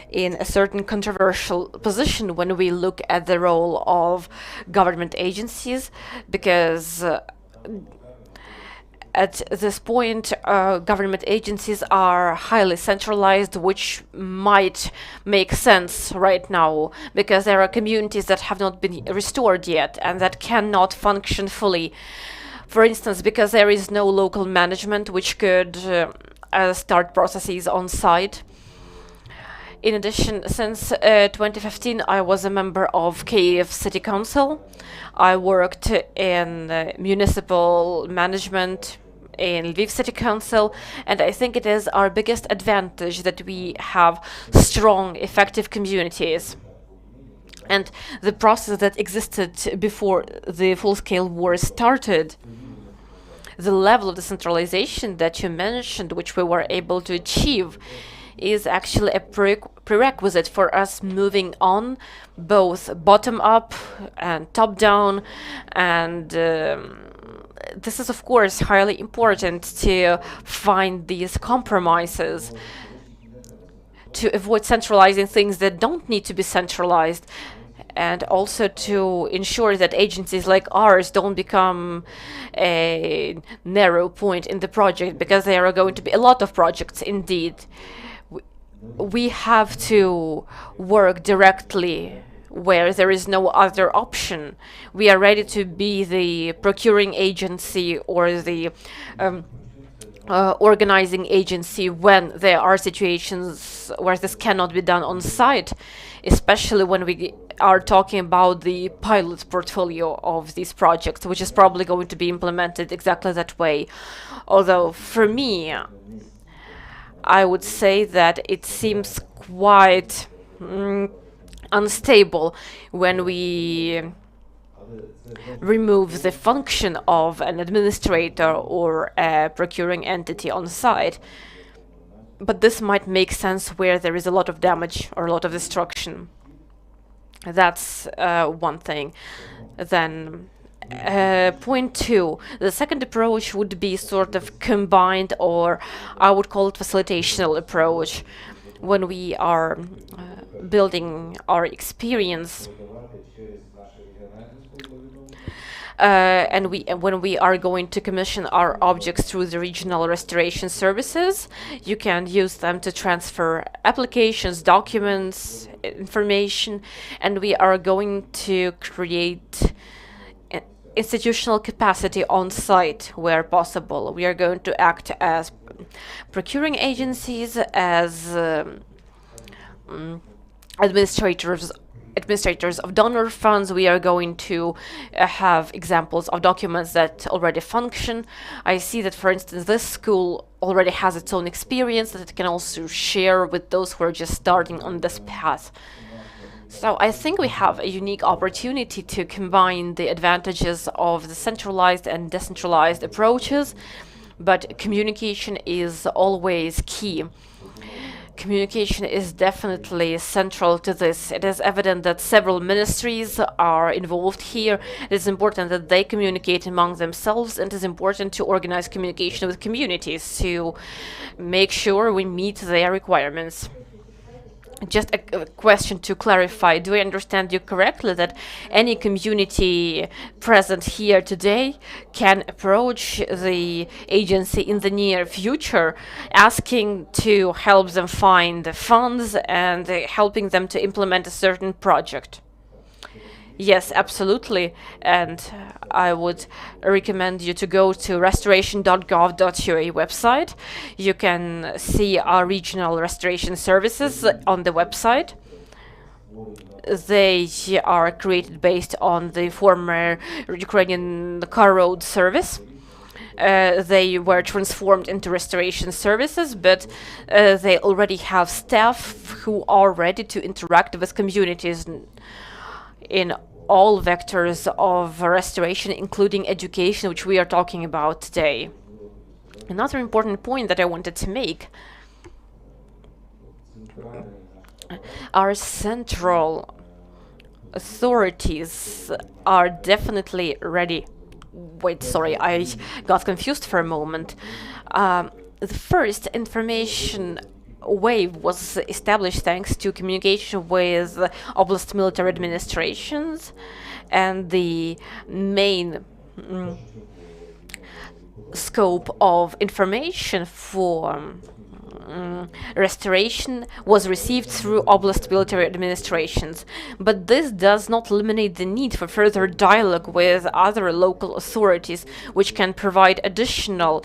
in a certain controversial position when we look at the role of government agencies, because at this point, government agencies are highly centralized, which might make sense right now, because there are communities that have not been restored yet and that cannot function fully. For instance, because there is no local management which could start processes on site. In addition, since 2015, I was a member of Kyiv City Council. I worked in municipal management in Lviv City Council, and I think it is our biggest advantage that we have strong, effective communities. And the process that existed before the full-scale war started, the level of decentralization that you mentioned, which we were able to achieve, is actually a prerequisite for us moving on, both bottom-up and top-down, and this is, of course, highly important to find these compromises, to avoid centralizing things that don't need to be centralized, and also to ensure that agencies like ours don't become a narrow point in the project, because there are going to be a lot of projects indeed. We have to work directly where there is no other option. We are ready to be the procuring agency or the organizing agency when there are situations where this cannot be done on site, especially when we are talking about the pilot portfolio of these projects, which is probably going to be implemented exactly that way. Although for me, I would say that it seems quite unstable when we remove the function of an administrator or a procuring entity on site. But this might make sense where there is a lot of damage or a lot of destruction. That's one thing. Then point two, the second approach would be sort of combined, or I would call it facilitational approach, when we are building our experience and when we are going to commission our objects through the regional restoration services, you can use them to transfer applications, documents, information, and we are going to create institutional capacity on site where possible. We are going to act as procuring agencies, as administrators of donor funds. We are going to have examples of documents that already function. I see that, for instance, this school already has its own experience that it can also share with those who are just starting on this path. So I think we have a unique opportunity to combine the advantages of the centralized and decentralized approaches, but communication is always key. Communication is definitely central to this. It is evident that several ministries are involved here. It is important that they communicate among themselves, and it is important to organize communication with communities to make sure we meet their requirements. Just a question to clarify, do I understand you correctly that any community present here today can approach the agency in the near future asking to help them find the funds and helping them to implement a certain project? Yes, absolutely, and I would recommend you to go to restoration.gov.ua website. You can see our regional restoration services on the website. They are created based on the former Ukrainian car road service. They were transformed into restoration services, but they already have staff who are ready to interact with communities in all vectors of restoration, including education, which we are talking about today. Another important point that I wanted to make: our central authorities are definitely ready. Wait, sorry, I got confused for a moment. The first information wave was established thanks to communication with oblast military administrations, and the main scope of information for restoration was received through oblast military administrations. But this does not eliminate the need for further dialogue with other local authorities, which can provide additional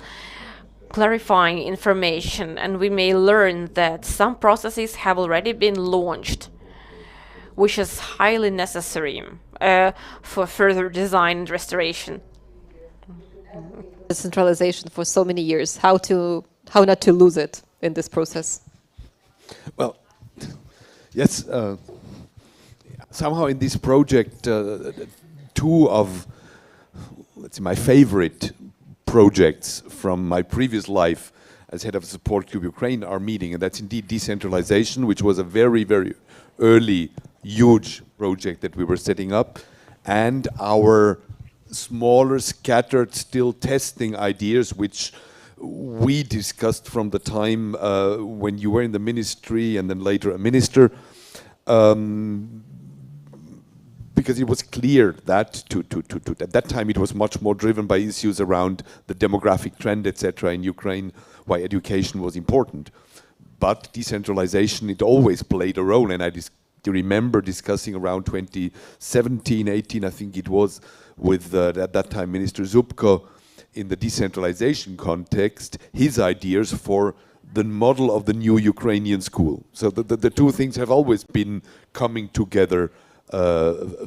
clarifying information, and we may learn that some processes have already been launched, which is highly necessary for further design and restoration. Decentralization for so many years. How not to lose it in this process? Well, yes, somehow in this project, two of, let's say, my favorite projects from my previous life as head of Support Group Ukraine are meeting, and that's indeed decentralization, which was a very, very early, huge project that we were setting up, and our smaller, scattered, still testing ideas, which we discussed from the time when you were in the ministry and then later a minister, because it was clear that at that time it was much more driven by issues around the demographic trend, etc. in Ukraine, why education was important. But decentralization, it always played a role, and I remember discussing around 2017, 18, I think it was, with at that time Minister Zubko, in the decentralization context, his ideas for the model of the new Ukrainian school. So the two things have always been coming together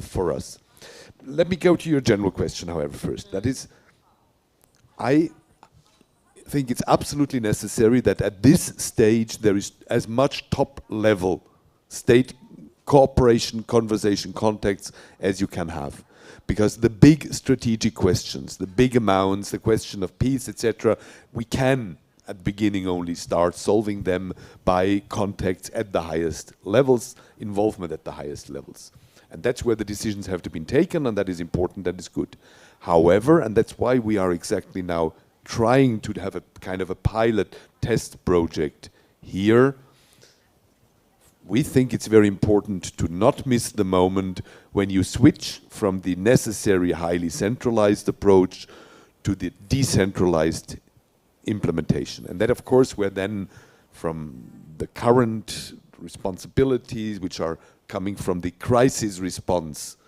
for us. Let me go to your general question, however, first. That is, I think it's absolutely necessary that at this stage there is as much top-level state cooperation, conversation, contacts as you can have. Because the big strategic questions, the big amounts, the question of peace, etc., we can at the beginning only start solving them by contacts at the highest levels, involvement at the highest levels. And that's where the decisions have to be taken, and that is important, that is good. However, and that's why we are exactly now trying to have a kind of a pilot test project here, we think it's very important to not miss the moment when you switch from the necessary highly centralized approach to the decentralized implementation. And that, of course, where then from the current responsibilities, which are coming from the crisis response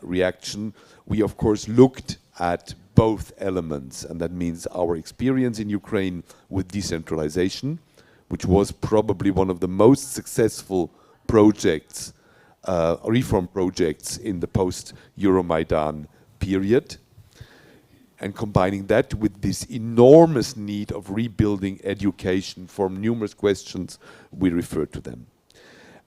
reaction, we of course looked at both elements, and that means our experience in Ukraine with decentralization, which was probably one of the most successful projects, reform projects in the post-Euromaidan period, and combining that with this enormous need of rebuilding education for numerous questions we refer to them.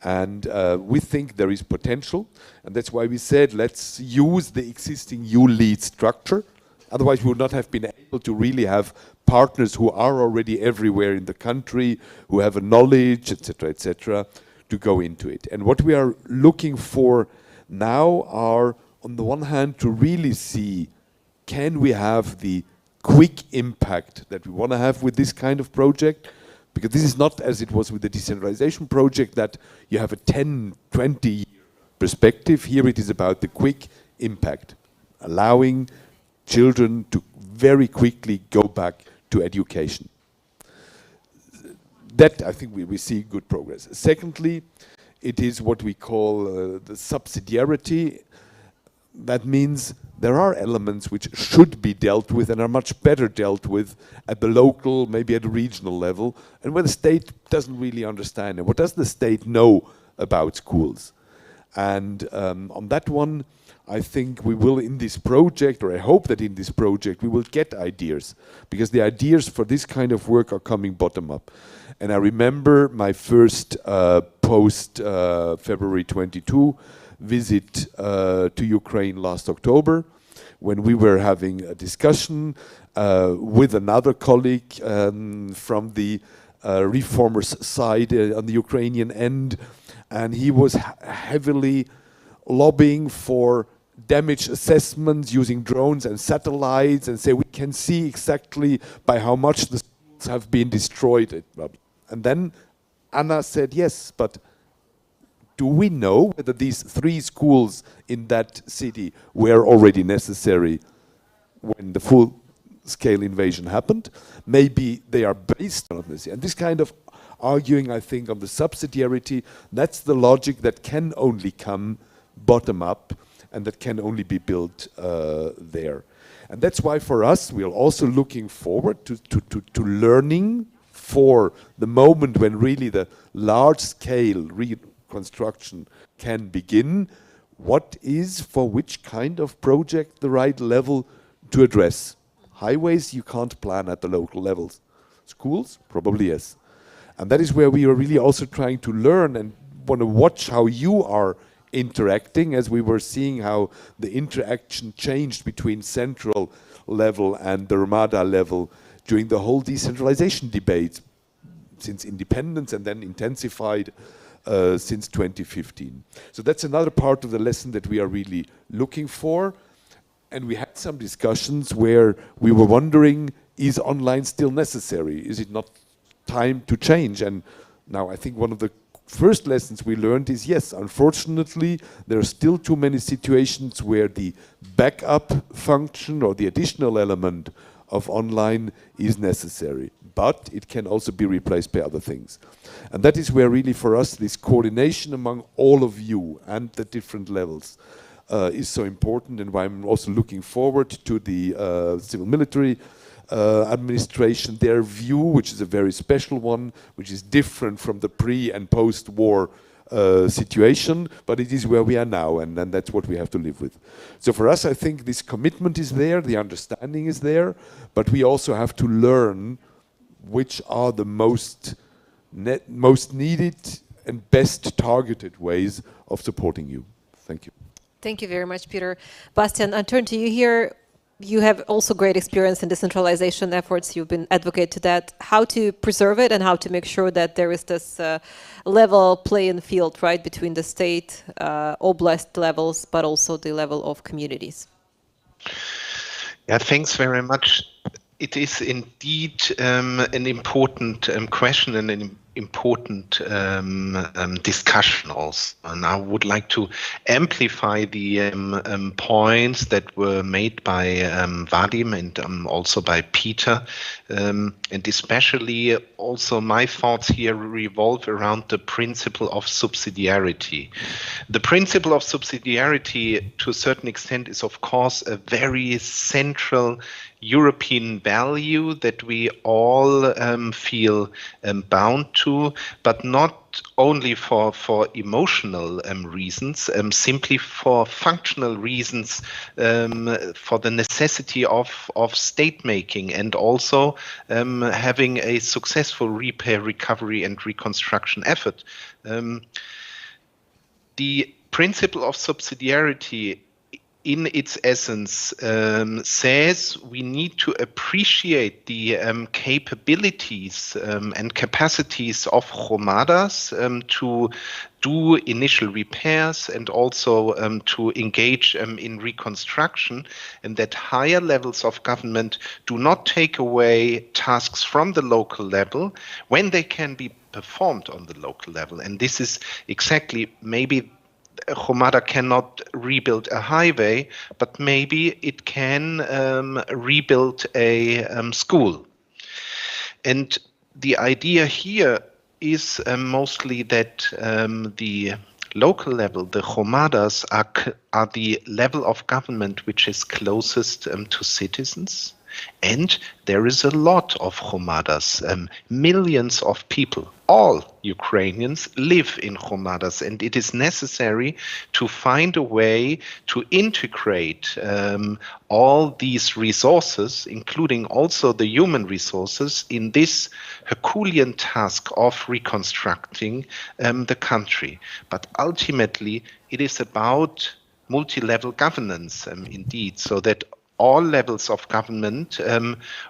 And we think there is potential, and that's why we said let's use the existing U-lead structure. Otherwise we would not have been able to really have partners who are already everywhere in the country, who have a knowledge, etc., to go into it. And what we are looking for now are, on the one hand, to really see, can we have the quick impact that we want to have with this kind of project? Because this is not as it was with the decentralization project, that you have a 10, 20 year perspective. Here it is about the quick impact, allowing children to very quickly go back to education. That, I think, we see good progress. Secondly, it is what we call the subsidiarity. That means there are elements which should be dealt with and are much better dealt with at the local, maybe at a regional level, and where the state doesn't really understand. And what does the state know about schools? And on that one, I think we will, in this project, or I hope that in this project, we will get ideas, because the ideas for this kind of work are coming bottom up. And I remember my first post-February 22 visit to Ukraine last October, when we were having a discussion with another colleague from the reformers side on the Ukrainian end, and he was heavily lobbying for damage assessments using drones and satellites, and say we can see exactly by how much the schools have been destroyed. And then Anna said, yes, but do we know whether these 3 schools in that city were already necessary when the full-scale invasion happened? Maybe they are based on this. And this kind of arguing, I think, on the subsidiarity, that's the logic that can only come bottom up, and that can only be built there. And that's why for us, we are also looking forward to learning for the moment when really the large-scale reconstruction can begin. What is, for which kind of project, the right level to address? Highways you can't plan at the local levels. Schools? Probably yes. And that is where we are really also trying to learn and want to watch how you are interacting, as we were seeing how the interaction changed between central level and the Ramada level during the whole decentralization debate since independence, and then intensified since 2015. So that's another part of the lesson that we are really looking for. And we had some discussions where we were wondering, is online still necessary? Is it not time to change? And now I think one of the first lessons we learned is, yes, unfortunately, there are still too many situations where the backup function or the additional element of online is necessary, but it can also be replaced by other things. And that is where really for us this coordination among all of you and the different levels is so important, and why I'm also looking forward to the civil military administration, their view, which is a very special one, which is different from the pre- and post-war situation, but it is where we are now, and that's what we have to live with. So for us, I think this commitment is there, the understanding is there, but we also have to learn which are the most needed and best targeted ways of supporting you. Thank you. Thank you very much, Peter. Bastian, I turn to you here. You have also great experience in decentralization efforts. You've been advocate to that. How to preserve it and how to make sure that there is this level playing field, right, between the state, oblast levels, but also the level of communities. Yeah, thanks very much. It is indeed an important question and an important discussion also. And I would like to amplify the points that were made by Vadim and also by Peter. And especially also my thoughts here revolve around the principle of subsidiarity. The principle of subsidiarity, to a certain extent, is of course a very central European value that we all feel bound to, but not only for emotional reasons, simply for functional reasons, for the necessity of state making, and also having a successful repair, recovery and reconstruction effort. The principle of subsidiarity in its essence says we need to appreciate the capabilities and capacities of gromadas to do initial repairs and also to engage in reconstruction, and that higher levels of government do not take away tasks from the local level when they can be performed on the local level. And this is exactly, maybe Gromada cannot rebuild a highway, but maybe it can rebuild a school. And the idea here is mostly that the local level, the Gromadas, are the level of government which is closest to citizens. And there is a lot of Gromadas, millions of people. All Ukrainians live in Gromadas, and it is necessary to find a way to integrate all these resources, including also the human resources, in this Herculean task of reconstructing the country. But ultimately, it is about multi-level governance, indeed, so that all levels of government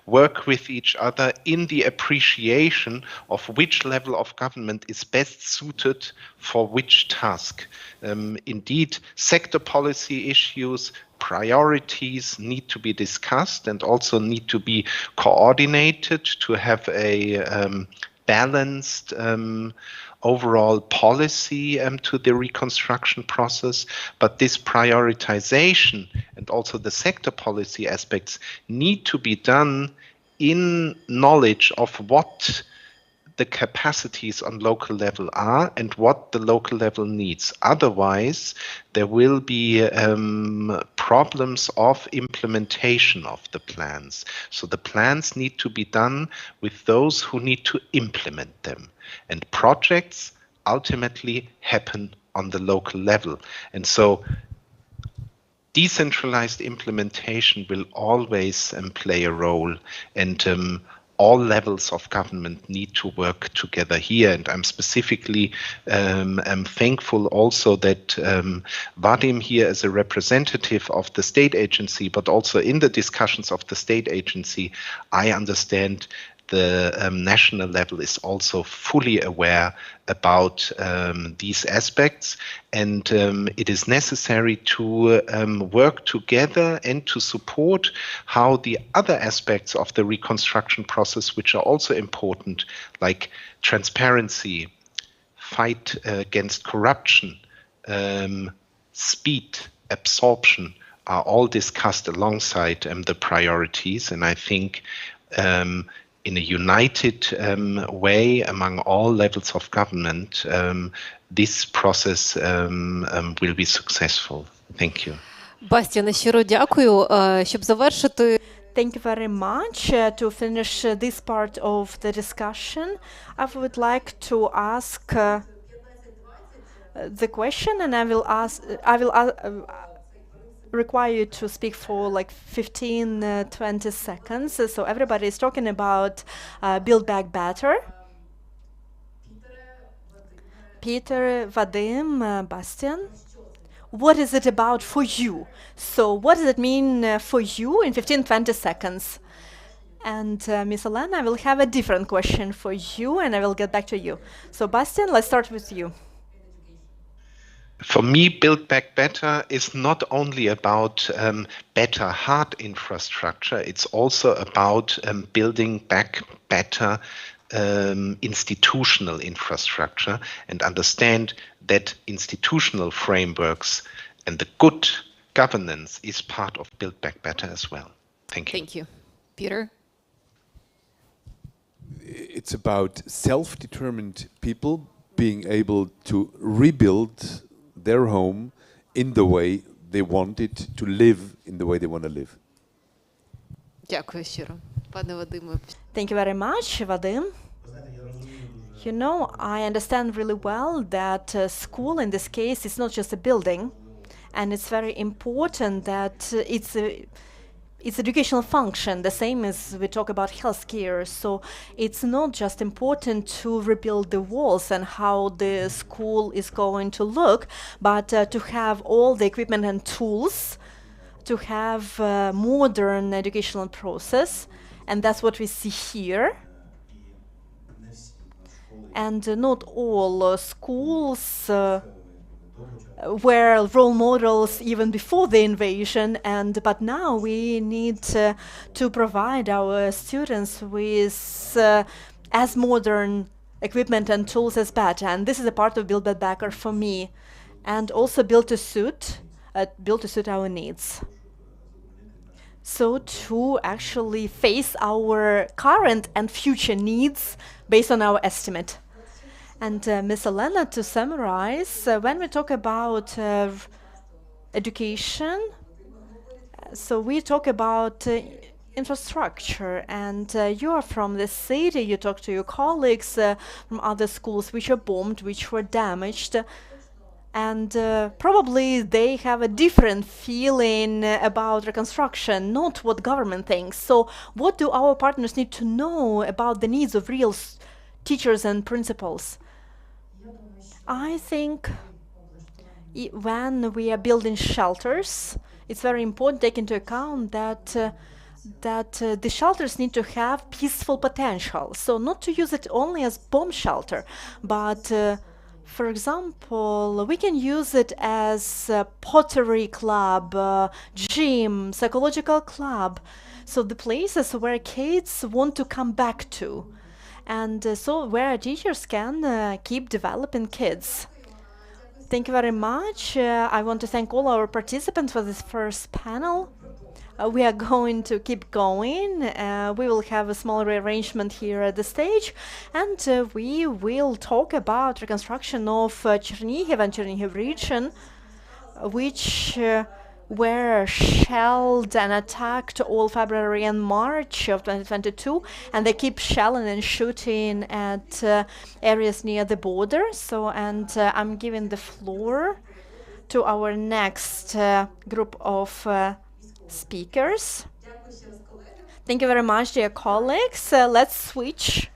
work with each other in the appreciation of which level of government is best suited for which task. Indeed, sector policy issues, priorities need to be discussed and also need to be coordinated to have a balanced overall policy to the reconstruction process. But this prioritization and also the sector policy aspects need to be done in knowledge of what the capacities on local level are and what the local level needs. Otherwise, there will be problems of implementation of the plans. So the plans need to be done with those who need to implement them. And projects ultimately happen on the local level. And so decentralized implementation will always play a role, and all levels of government need to work together here. And I'm specifically thankful also that Vadim here as a representative of the state agency, but also in the discussions of the state agency, I understand the national level is also fully aware about these aspects, and it is necessary to work together and to support how the other aspects of the reconstruction process, which are also important, like transparency, fight against corruption, speed, absorption, are all discussed alongside the priorities. And I think in a united way among all levels of government, this process will be successful. Thank you. Бастіане, щиро дякую. Щоб завершити Thank you very much. To finish this part of the discussion, I would like to ask the question, and I will require you to speak for like 15-20 seconds. So everybody is talking about Build Back Better. Peter, Vadim, Bastian. What is it about for you? So what does it mean for you in 15-20 seconds? And Miss Elena, I will have a different question for you, and I will get back to you. So Bastian, let's start with you. For me, Build Back Better is not only about better hard infrastructure, it's also about building back better institutional infrastructure and understand that institutional frameworks and the good governance is part of Build Back Better as well. Thank you. Thank you. Peter? It's about self-determined people being able to rebuild their home in the way they want it, to live in the way they want to live. Дякую щиро. Пане Вадиме. Thank you very much, Vadim. You know, I understand really well that school in this case is not just a building, and it's very important that it's educational function, the same as we talk about healthcare. So it's not just important to rebuild the walls and how the school is going to look, but to have all the equipment and tools, to have a modern educational process, and that's what we see here. And not all schools were role models even before the invasion, but now we need to provide our students with as modern equipment and tools as better. And this is a part of Build Back Better for me, and also built to suit our needs. So to actually face our current and future needs based on our estimate. And Ms. Elena, to summarize, when we talk about education, so we talk about infrastructure, and you are from the city, you talk to your colleagues from other schools which are bombed, which were damaged, and probably they have a different feeling about reconstruction, not what government thinks. So what do our partners need to know about the needs of real teachers and principals? I think when we are building shelters, it's very important to take into account that the shelters need to have peaceful potential. So not to use it only as bomb shelter, but for example, we can use it as a pottery club, gym, psychological club. So the places where kids want to come back to. And so where teachers can keep developing kids. Thank you very much. I want to thank all our participants for this first panel. We are going to keep going. We will have a small rearrangement here at the stage, and we will talk about reconstruction of Chernihiv and Chernihiv region, which were shelled and attacked all February and March of 2022, and they keep shelling and shooting at areas near the border. So, and I'm giving the floor to our next group of speakers. Thank you very much, dear colleagues. Let's switch.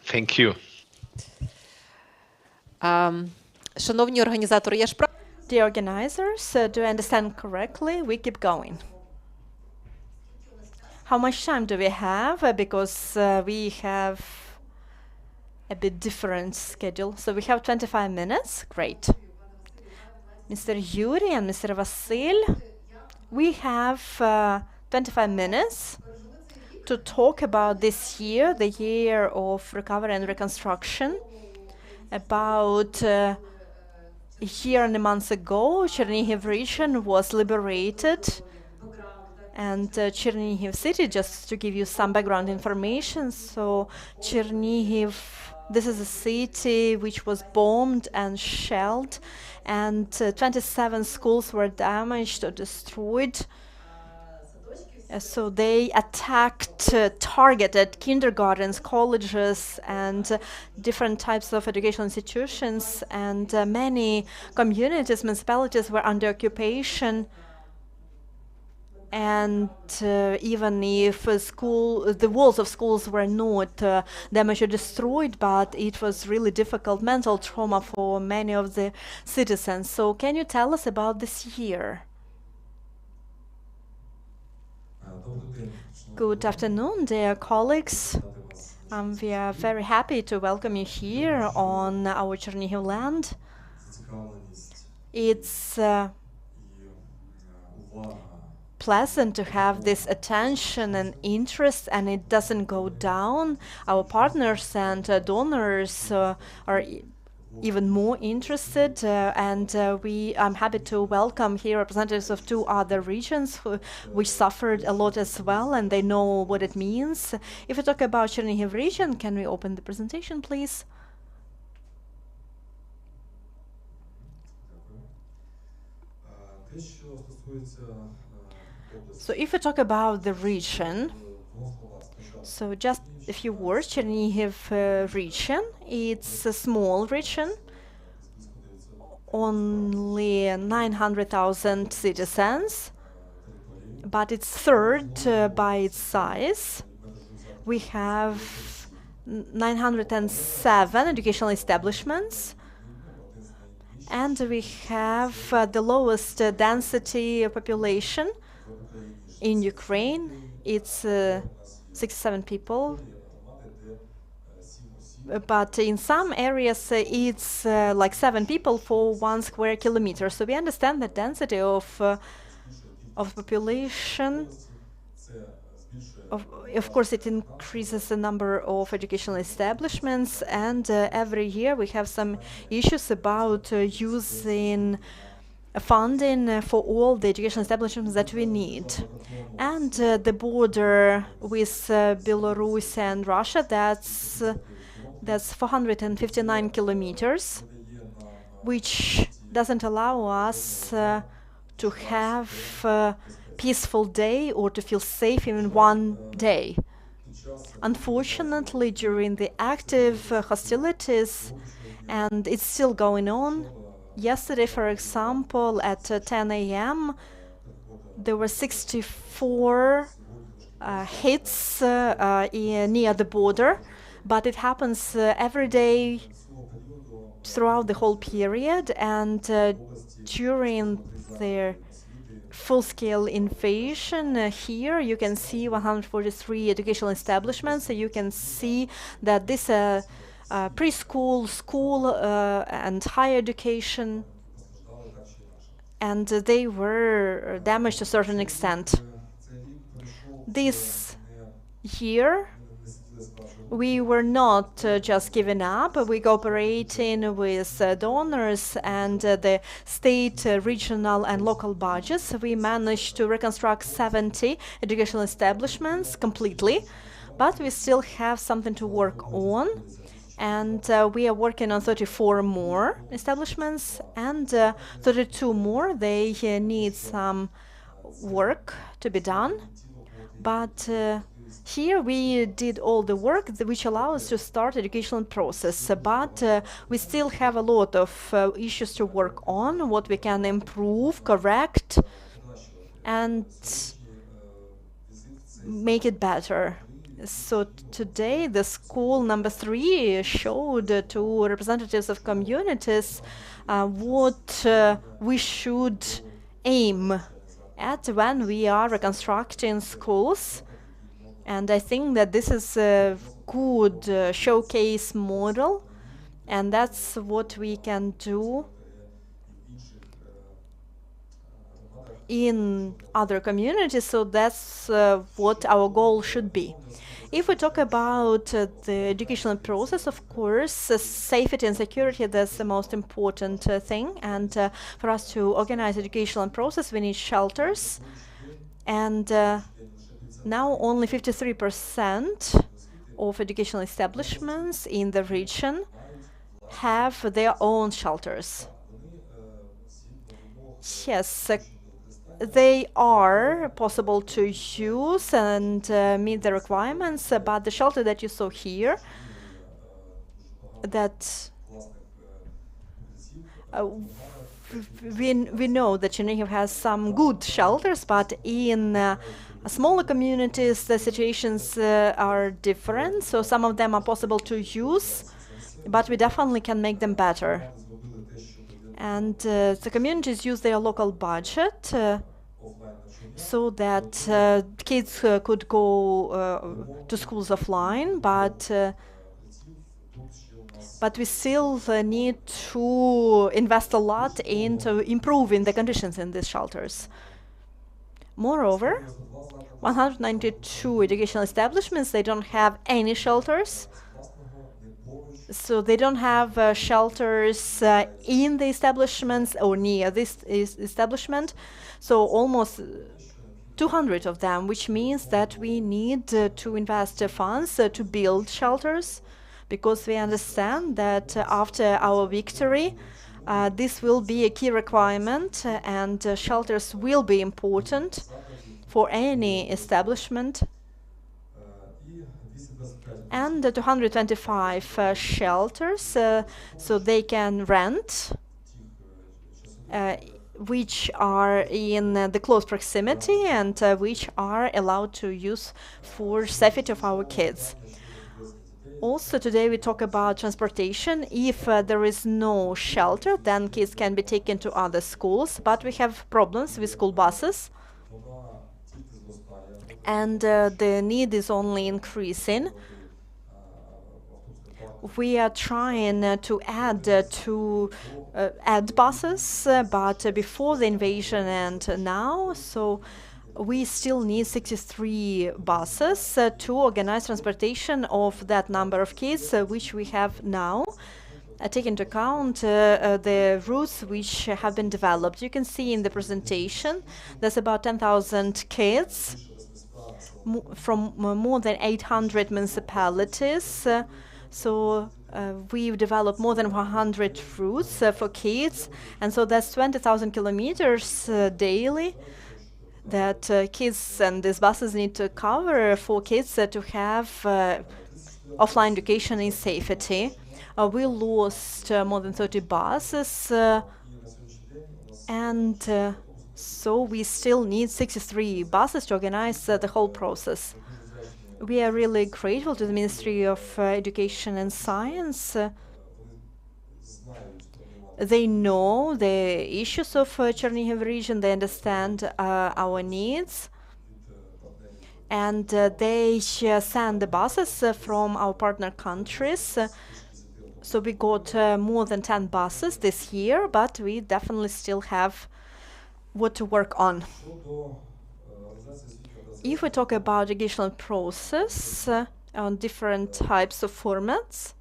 Thank you. Шановні організатори, я ж The organizers, do I understand correctly? We keep going. How much time do we have? Because we have a bit different schedule. So we have 25 minutes. Great. Mr. Yuri and Mr. Vasil, we have 25 minutes to talk about this year, the year of recovery and reconstruction. About a year and a month ago, Chernihiv region was liberated, and Chernihiv city, just to give you some background information, so Chernihiv, this is a city which was bombed and shelled, and 27 schools were damaged or destroyed. So they attacked, targeted kindergartens, colleges, and different types of educational institutions, and many communities, municipalities were under occupation. And even if the walls of schools were not damaged or destroyed, but it was really difficult mental trauma for many of the citizens. So can you tell us about this year? Good afternoon, dear colleagues. We are very happy to welcome you here on our Chernihiv land. It's pleasant to have this attention and interest, and it doesn't go down. Our partners and donors are even more interested, and I'm happy to welcome here representatives of 2 other regions which suffered a lot as well, and they know what it means. If we talk about Chernihiv region, can we open the presentation, please? So if we talk about the region, so just a few words. Chernihiv region, it's a small region, only 900,000 citizens, but it's third by its size. We have 907 educational establishments, and we have the lowest density population in Ukraine. It's 67 people, but in some areas it's like 7 people for 1 square kilometer. So we understand the density of population. Of course, it increases the number of educational establishments, and every year we have some issues about using funding for all the educational establishments that we need. And the border with Belarus and Russia, that's 459 kilometers, which doesn't allow us to have a peaceful day or to feel safe in one day. Unfortunately, during the active hostilities, and it's still going on, yesterday, for example, at 10 a.m., there were 64 hits near the border, but it happens every day throughout the whole period, and during their full-scale invasion here you can see 143 educational establishments. So you can see that this preschool, school, and higher education, and they were damaged to a certain extent. This year, we were not just giving up. We cooperating with donors and the state, regional, and local budgets. We managed to reconstruct 70 educational establishments completely, but we still have something to work on. And we are working on 34 more establishments, and 32 more, they need some work to be done. But here we did all the work which allows us to start educational process, but we still have a lot of issues to work on, what we can improve, correct, and make it better. So today the school number 3 showed to representatives of communities what we should aim at when we are reconstructing schools. And I think that this is a good showcase model, and that's what we can do in other communities, so that's what our goal should be. If we talk about the educational process, of course, safety and security, that's the most important thing. And for us to organize educational process, we need shelters. And now only 53% of educational establishments in the region have their own shelters. Yes, they are possible to use and meet the requirements, but the shelter that you saw here, that we know that Chernihiv has some good shelters, but in smaller communities the situations are different. So some of them are possible to use, but we definitely can make them better. And the communities use their local budget so that kids could go to schools offline, but we still need to invest a lot into improving the conditions in these shelters. Moreover, 192 educational establishments, they don't have any shelters. So they don't have shelters in the establishments or near this establishment. So almost 200 of them, which means that we need to invest funds to build shelters, because we understand that after our victory, this will be a key requirement, and shelters will be important for any establishment. And 225 shelters, so they can rent, which are in the close proximity and which are allowed to use for safety of our kids. Also, today we talk about transportation. If there is no shelter, then kids can be taken to other schools, but we have problems with school buses. And the need is only increasing. We are trying to add buses, but before the invasion and now, so we still need 63 buses to organize transportation of that number of kids, which we have now. Take into account the routes which have been developed. You can see in the presentation there's about 10,000 kids from more than 800 municipalities. So we've developed more than 100 routes for kids, and so that's 20,000 kilometers daily that kids and these buses need to cover for kids to have offline education in safety. We lost more than 30 buses, and so we still need 63 buses to organize the whole process. We are really grateful to the Ministry of Education and Science. They know the issues of Чернігів region, they understand our needs, and they send the buses from our partner countries. So we got more than 10 buses this year, but we definitely still have what to work on. If we talk about educational process on different types of formats,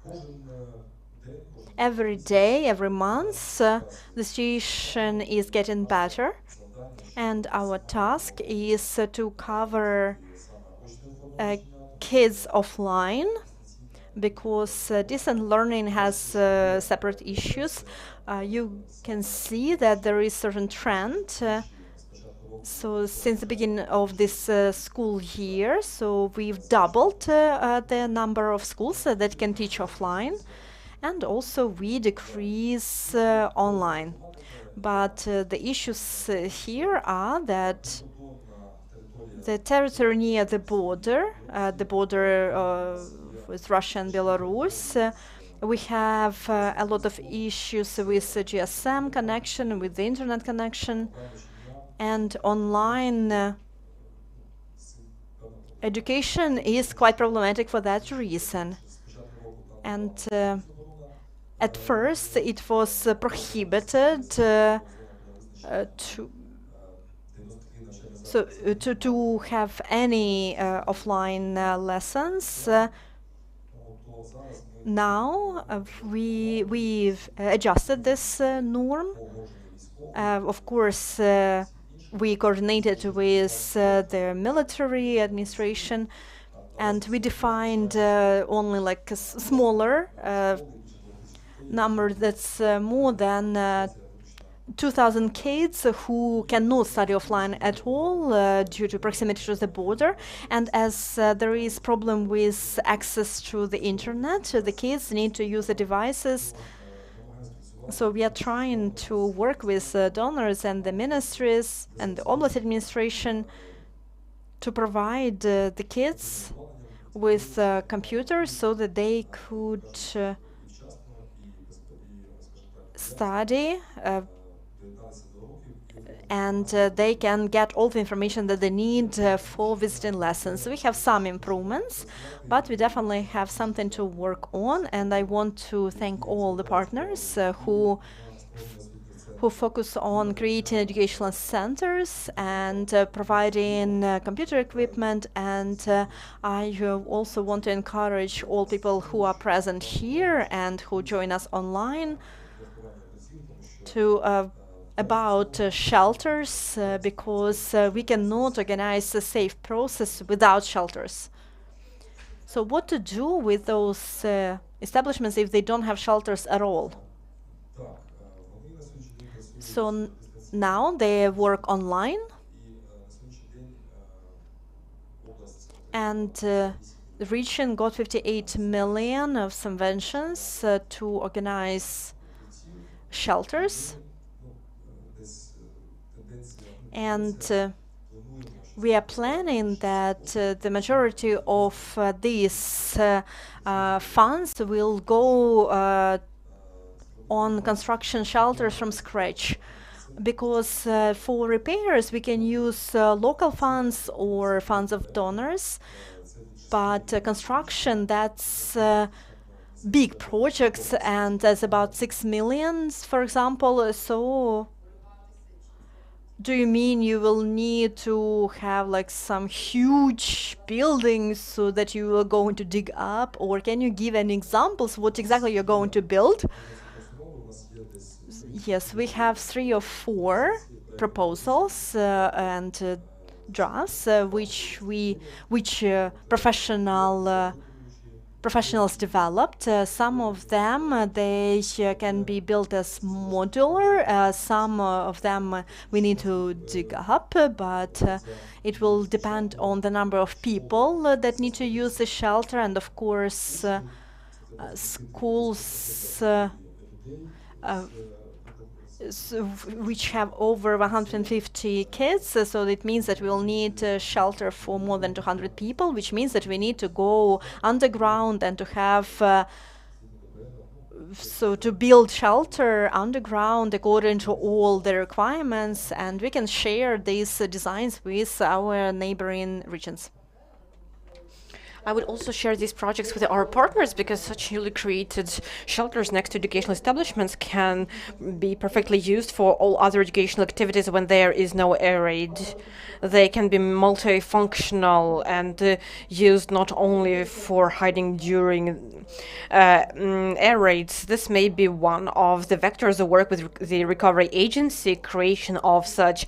every day, every month, the situation is getting better, and our task is to cover kids offline, because distant learning has separate issues. You can see that there is certain trend. So since the beginning of this school year, so we've doubled the number of schools that can teach offline, and also we decrease online. But the issues here are that the territory near the border with Russia and Belarus, we have a lot of issues with GSM connection, with the internet connection, and online education is quite problematic for that reason. And at first it was prohibited to have any offline lessons. Now we've adjusted this norm. Of course, we coordinated with the military administration, and we defined only like a smaller number that's more than 2,000 kids who cannot study offline at all due to proximity to the border. And as there is problem with access to the internet, the kids need to use the devices. So we are trying to work with donors and the ministries and the Oblast administration to provide the kids with computers so that they could study and they can get all the information that they need for visiting lessons. We have some improvements, but we definitely have something to work on, and I want to thank all the partners who who focus on creating educational centers and providing computer equipment. And I also want to encourage all people who are present here and who join us online to about shelters, because we cannot organize a safe process without shelters. So what to do with those establishments if they don't have shelters at all? So now they work online, and the region got 58 million of subventions to organize shelters. And we are planning that the majority of these funds will go on construction shelters from scratch, because for repairs we can use local funds or funds of donors, but construction, that's big projects, and that's about 6 million, for example. So do you mean you will need to have like some huge buildings so that you are going to dig up, or can you give any examples what exactly you're going to build? Yes, we have 3 or 4 proposals and drafts which professionals developed. Some of them they can be built as modular. Some of them we need to dig up, but it will depend on the number of people that need to use the shelter, and of course schools which have over 150 kids, so it means that we'll need shelter for more than 200 people, which means that we need to go underground and to have so to build shelter underground according to all the requirements, and we can share these designs with our neighboring regions. I would also share these projects with our partners, because such newly created shelters next to educational establishments can be perfectly used for all other educational activities when there is no air raid. They can be multifunctional and used not only for hiding during air raids. This may be one of the vectors of work with the recovery agency, creation of such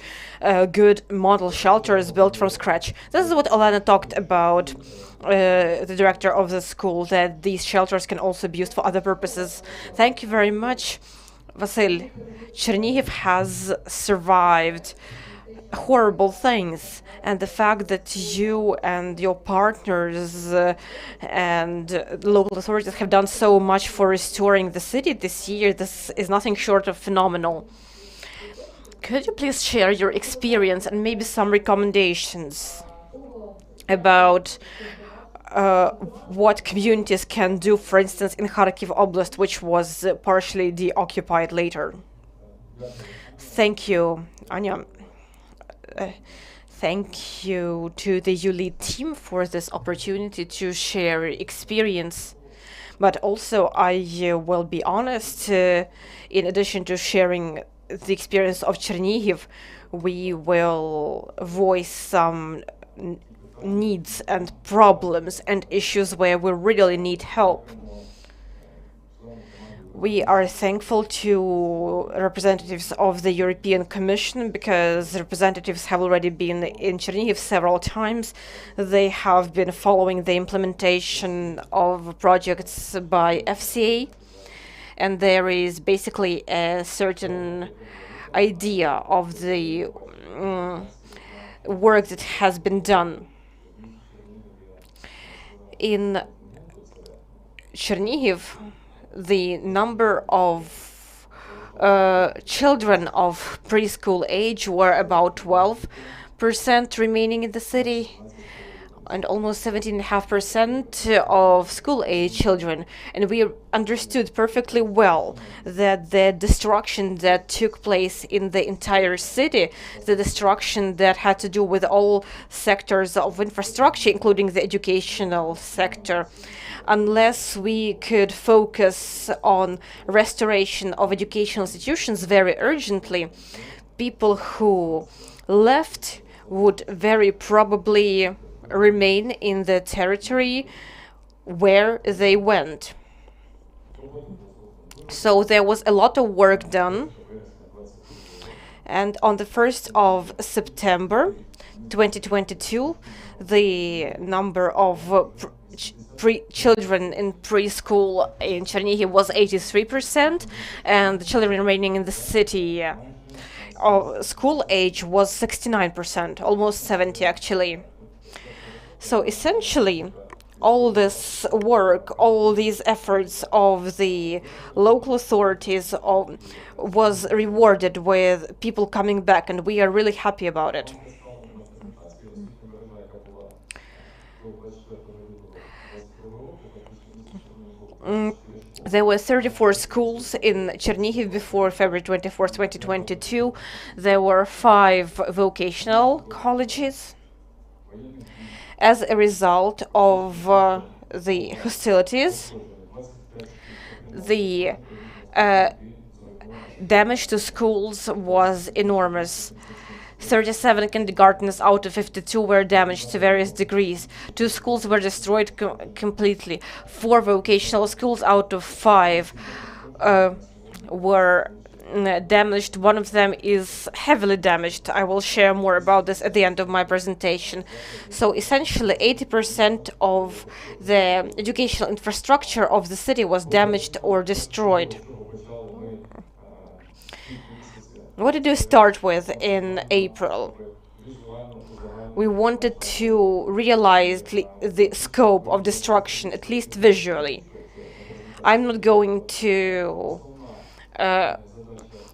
good model shelters built from scratch. This is what Olena talked about. The director of the school, that these shelters can also be used for other purposes. Thank you very much, Vasil. Chernihiv has survived horrible things, and the fact that you and your partners and local authorities have done so much for restoring the city this year, this is nothing short of phenomenal. Could you please share your experience and maybe some recommendations about what communities can do, for instance, in Kharkiv Oblast, which was partially deoccupied later? Thank you, Anya. Thank you to the ULEAD team for this opportunity to share experience. But also, I will be honest, in addition to sharing the experience of Chernihiv, we will voice some needs and problems and issues where we really need help. We are thankful to representatives of the European Commission, because representatives have already been in Chernihiv several times. They have been following the implementation of projects by FCA, and there is basically a certain idea of the work that has been done. In Chernihiv, the number of children of preschool age were about 12% remaining in the city. and almost 17.5% of school-age children. And we understood perfectly well that the destruction that took place in the entire city, the destruction that had to do with all sectors of infrastructure, including the educational sector, unless we could focus on restoration of educational institutions very urgently, people who left would very probably remain in the territory where they went. So there was a lot of work done, and on the 1st of September 2022, the number of children in preschool in Чернігові was 83%, and the children remaining in the city of school age was 69%, almost 70 actually. So essentially, all this work, all these efforts of the local authorities was rewarded with people coming back, and we are really happy about it. There were 34 schools in Чернігів before February 24th, 2022. There were 5 vocational colleges. As a result of the hostilities, the damage to schools was enormous. 37 kindergartens out of 52 were damaged to various degrees. 2 schools were destroyed completely. 4 vocational schools out of 5 were damaged. One of them is heavily damaged. I will share more about this at the end of my presentation. So essentially 80% of the educational infrastructure of the city was damaged or destroyed. What did we start with in April? We wanted to realize the scope of destruction, at least visually. I'm not going to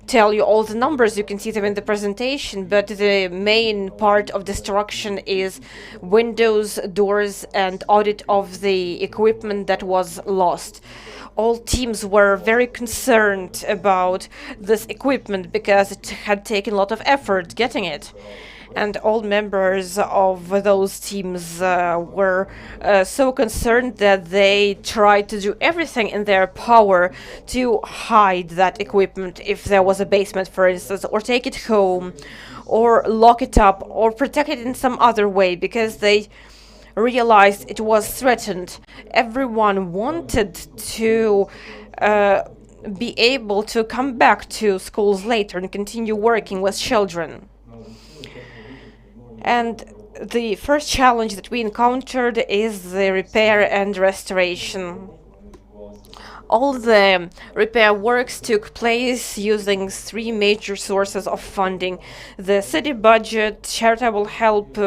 tell you all the numbers, you can see them in the presentation, but the main part of destruction is windows, doors, and audit of the equipment that was lost. All teams were very concerned about this equipment because it had taken a lot of effort getting it. And all members of those teams were so concerned that they tried to do everything in their power to hide that equipment if there was a basement, for instance, or take it home, or lock it up, or protect it in some other way, because they realized it was threatened. Everyone wanted to be able to come back to schools later and continue working with children. And the first challenge that we encountered is the repair and restoration. All the repair works took place using 3 major sources of funding: the city budget, charitable help,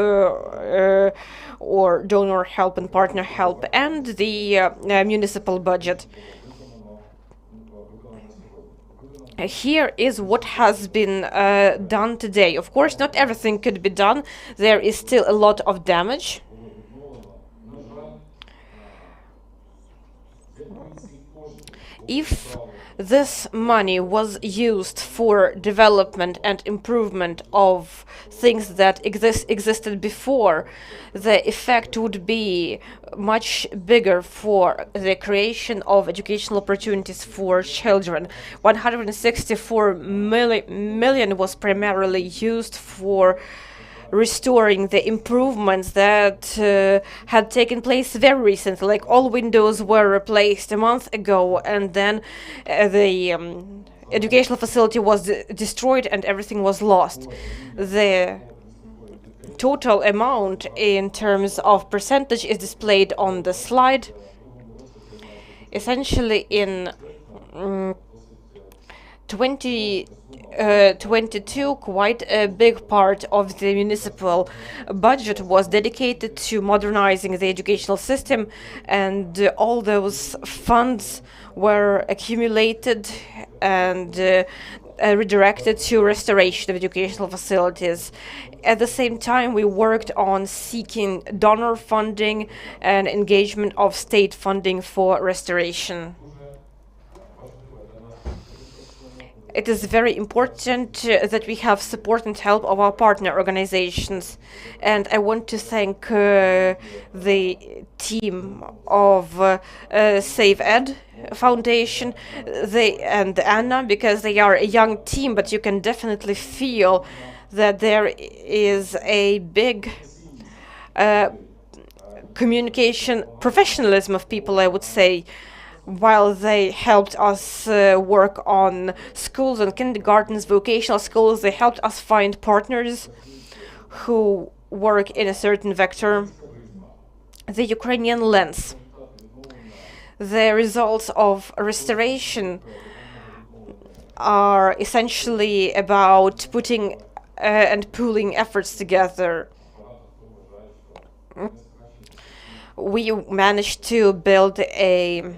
or donor help and partner help, and the municipal budget. Here is what has been done today. Of course, not everything could be done. There is still a lot of damage. If this money was used for development and improvement of things that existed before, the effect would be much bigger for the creation of educational opportunities for children. 164 million was primarily used for restoring the improvements that had taken place very recently. Like, all windows were replaced a month ago, and then the educational facility was destroyed and everything was lost. The total amount in terms of percentage is displayed on the slide. Essentially, in 2022, quite a big part of the municipal budget was dedicated to modernizing the educational system, and all those funds were accumulated and redirected to restoration of educational facilities. At the same time, we worked on seeking donor funding and engagement of state funding for restoration. It is very important that we have support and help of our partner organizations. And I want to thank the team of Save Ed Foundation and Anna, because they are a young team, but you can definitely feel that there is a big communication professionalism of people, I would say, while they helped us work on schools and kindergartens, vocational schools. They helped us find partners who work in a certain vector. The Ukrainian lens. The results of restoration are essentially about putting and pooling efforts together. We managed to build a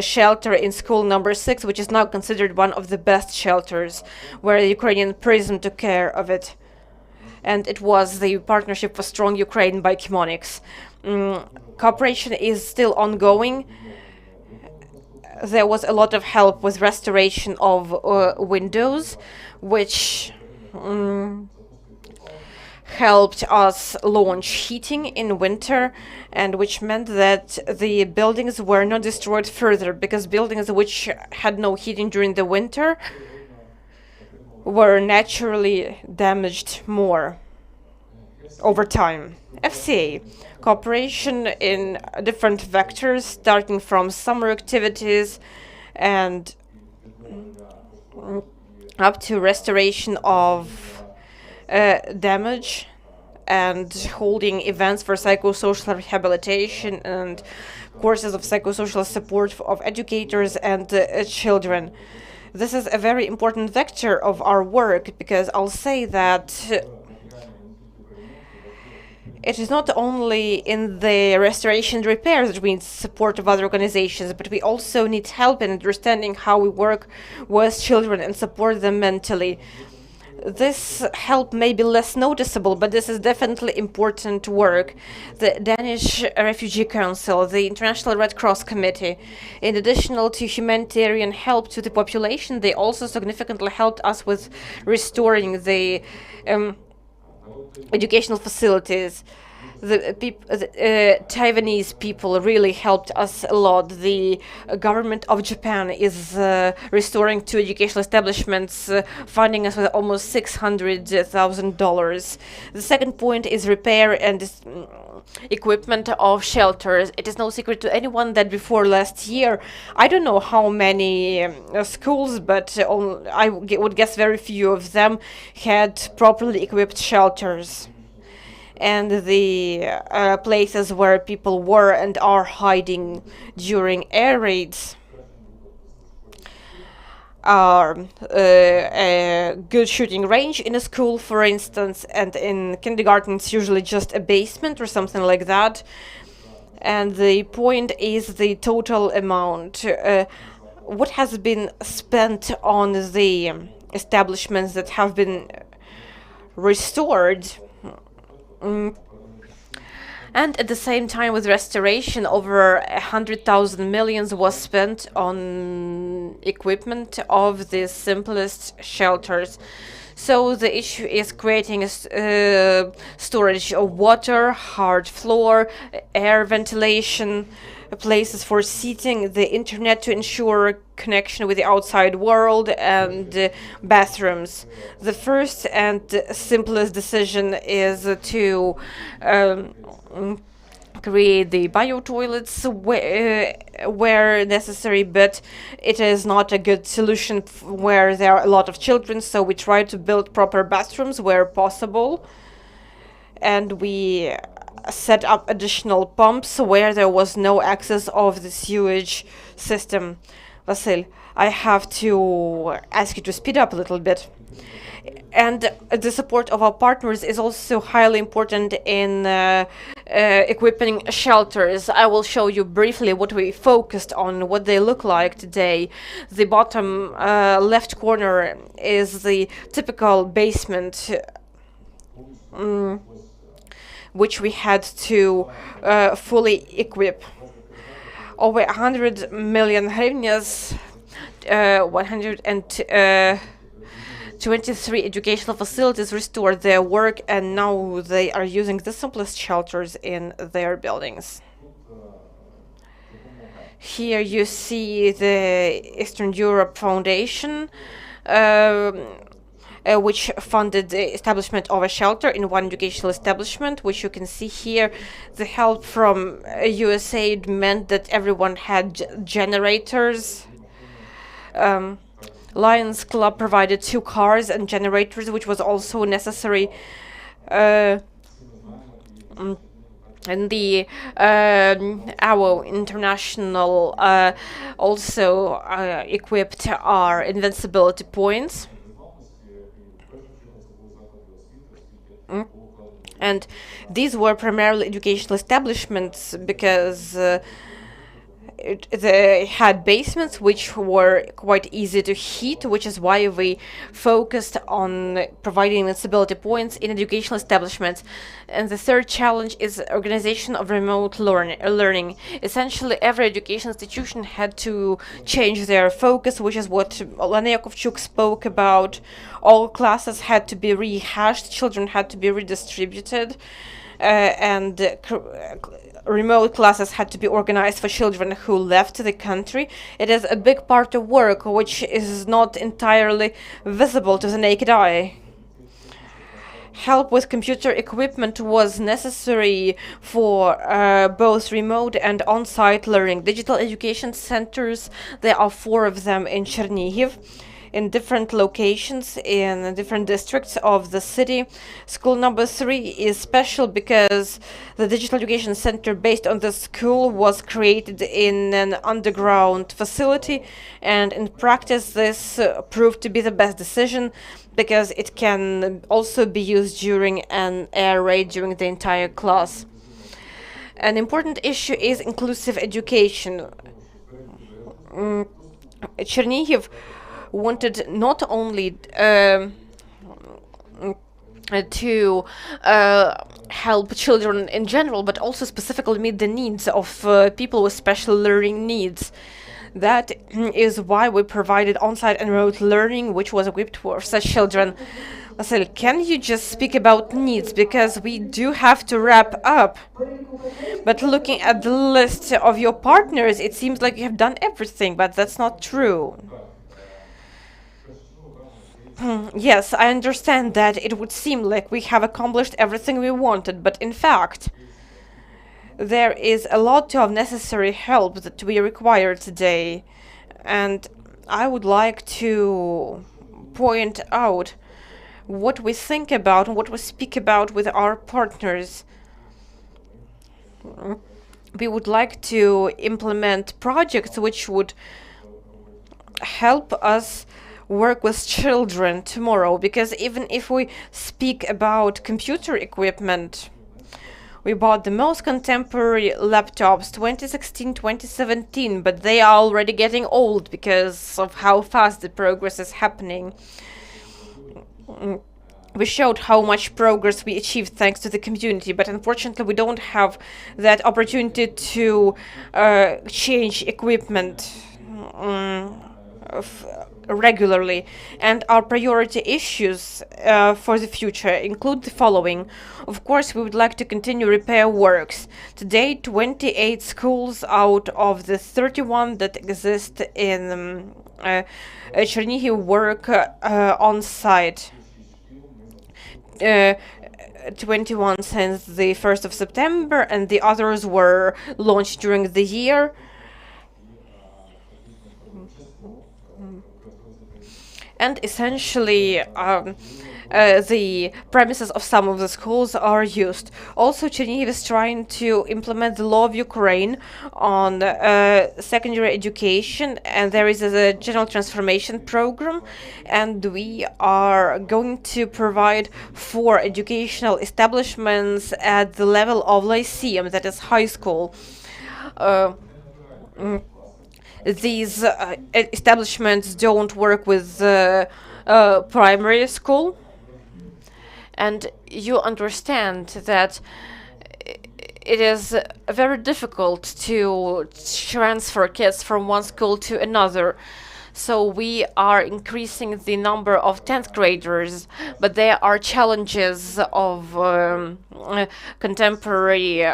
shelter in school number 6, which is now considered one of the best shelters, where the Ukrainian prison took care of it. And it was the Partnership for Strong Ukraine by Chemonics. Cooperation is still ongoing. There was a lot of help with restoration of windows, which helped us launch heating in winter, and which meant that the buildings were not destroyed further, because buildings which had no heating during the winter were naturally damaged more over time. FCA, cooperation in different vectors, starting from summer activities and up to restoration of damage, and holding events for psychosocial rehabilitation and courses of psychosocial support of educators and children. This is a very important vector of our work, because I'll say that it is not only in the restoration and repairs that we need support of other organizations, but we also need help in understanding how we work with children and support them mentally. This help may be less noticeable, but this is definitely important work. The Danish Refugee Council, the International Red Cross Committee, in addition to humanitarian help to the population, they also significantly helped us with restoring the educational facilities. The Taiwanese people really helped us a lot. The government of Japan is restoring 2 educational establishments, funding us with almost $600,000. The second point is repair and equipment of shelters. It is no secret to anyone that before last year, I don't know how many schools, but I would guess very few of them had properly equipped shelters. And the places where people were and are hiding during air raids are a good shooting range in a school, for instance, and in kindergarten it's usually just a basement or something like that. And the point is the total amount. What has been spent on the establishments that have been restored. And at the same time, with restoration, over 100,000 millions was spent on equipment of the simplest shelters. So the issue is creating a storage of water, hard floor, air ventilation, places for seating, the internet to ensure connection with the outside world, and bathrooms. The first and simplest decision is to create the bio toilets where necessary, but it is not a good solution where there are a lot of children, so we try to build proper bathrooms where possible, and we set up additional pumps where there was no access of the sewage system. Vasil, I have to ask you to speed up a little bit. And the support of our partners is also highly important in equipping shelters. I will show you briefly what we focused on, what they look like today. The bottom left corner is the typical basement which we had to fully equip. Over 100 million hryvnias, 123 educational facilities restored their work, and now they are using the simplest shelters in their buildings. Here you see the Eastern Europe Foundation, which funded the establishment of a shelter in one educational establishment, which you can see here. The help from USAID meant that everyone had generators. Lions Club provided 2 cars and generators, which was also necessary. And the our international also equipped our invincibility points. And these were primarily educational establishments because they had basements which were quite easy to heat, which is why we focused on providing invincibility points in educational establishments. And the third challenge is organization of remote learning. Essentially, every education institution had to change their focus, which is what Lena Yakovchuk spoke about. All classes had to be rehashed, children had to be redistributed, and remote classes had to be organized for children who left the country. It is a big part of work which is not entirely visible to the naked eye. Help with computer equipment was necessary for both remote and on-site learning. Digital education centers, there are 4 of them in Chernihiv, in different locations in different districts of the city. School number 3 is special because the digital education center based on the school was created in an underground facility, and in practice this proved to be the best decision because it can also be used during an air raid during the entire class. An important issue is inclusive education. Chernihiv wanted not only to help children in general, but also specifically meet the needs of people with special learning needs. That is why we provided on-site and remote learning, which was equipped for such children. Vasil, can you just speak about needs, because we do have to wrap up. But looking at the list of your partners, it seems like you have done everything, but that's not true. Yes, I understand that it would seem like we have accomplished everything we wanted, but in fact, there is a lot of necessary help that we require today, and I would like to point out what we think about and what we speak about with our partners. We would like to implement projects which would help us work with children tomorrow, because even if we speak about computer equipment, we bought the most contemporary laptops 2016, 2017, but they are already getting old because of how fast the progress is happening. We showed how much progress we achieved thanks to the community, but unfortunately we don't have that opportunity to change equipment regularly, and our priority issues for the future include the following. Of course, we would like to continue repair works. Today, 28 schools out of the 31 that exist in Chernihiv work on site. 21 since the 1st of September, and the others were launched during the year. And essentially, the premises of some of the schools are used. Also, Chernihiv is trying to implement the law of Ukraine on secondary education, and there is a general transformation program, and we are going to provide 4 educational establishments at the level of lyceum, that is high school. These establishments don't work with primary school, and you understand that it is very difficult to transfer kids from one school to another. So we are increasing the number of 10th graders, but there are challenges of contemporary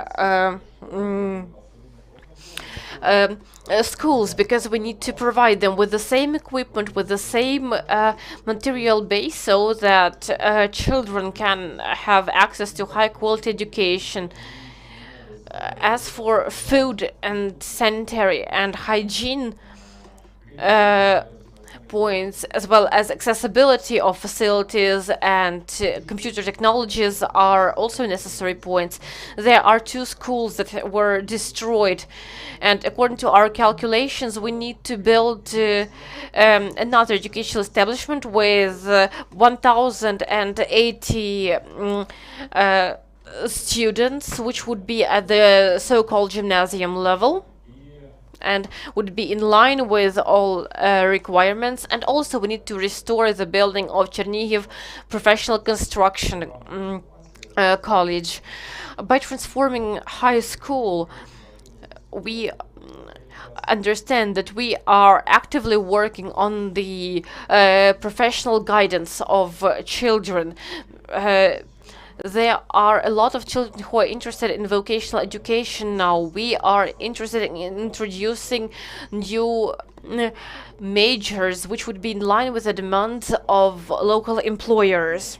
schools, because we need to provide them with the same equipment, with the same material base, so that children can have access to high quality education. As for food and sanitary and hygiene points, as well as accessibility of facilities and computer technologies are also necessary points. There are 2 schools that were destroyed, and according to our calculations, we need to build another educational establishment with 1,080 students, which would be at the so-called gymnasium level, and would be in line with all requirements. And also we need to restore the building of Chernihiv Professional Construction College. By transforming high school, we understand that we are actively working on the professional guidance of children. There are a lot of children who are interested in vocational education now. We are interested in introducing new majors which would be in line with the demands of local employers.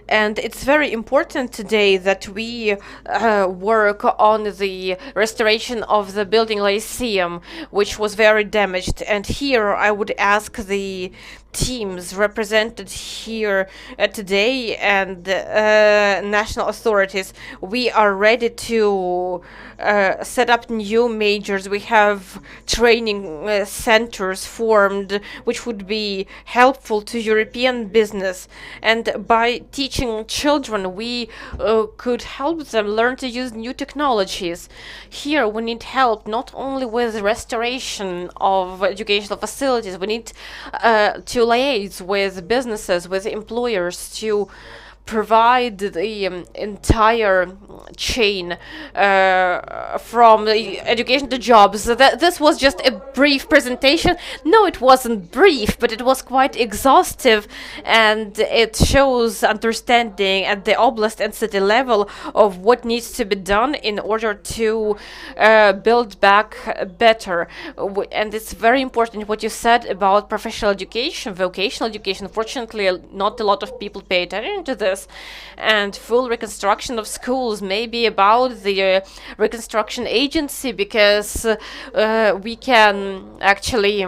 And it's very important today that we work on the restoration of the building Lyceum, which was very damaged. And here I would ask the teams represented here today and national authorities. We are ready to set up new majors. We have training centers formed which would be helpful to European business, and by teaching children we could help them learn to use new technologies. Here we need help not only with restoration of educational facilities, we need to liaise with businesses, with employers, to provide the entire chain from the education to jobs. This was just a brief presentation. No, it wasn't brief, but it was quite exhaustive, and it shows understanding at the oblast and city level of what needs to be done in order to build back better. And it's very important what you said about professional education, vocational education. Fortunately, not a lot of people pay attention to this. And full reconstruction of schools may be about the reconstruction agency, because we can actually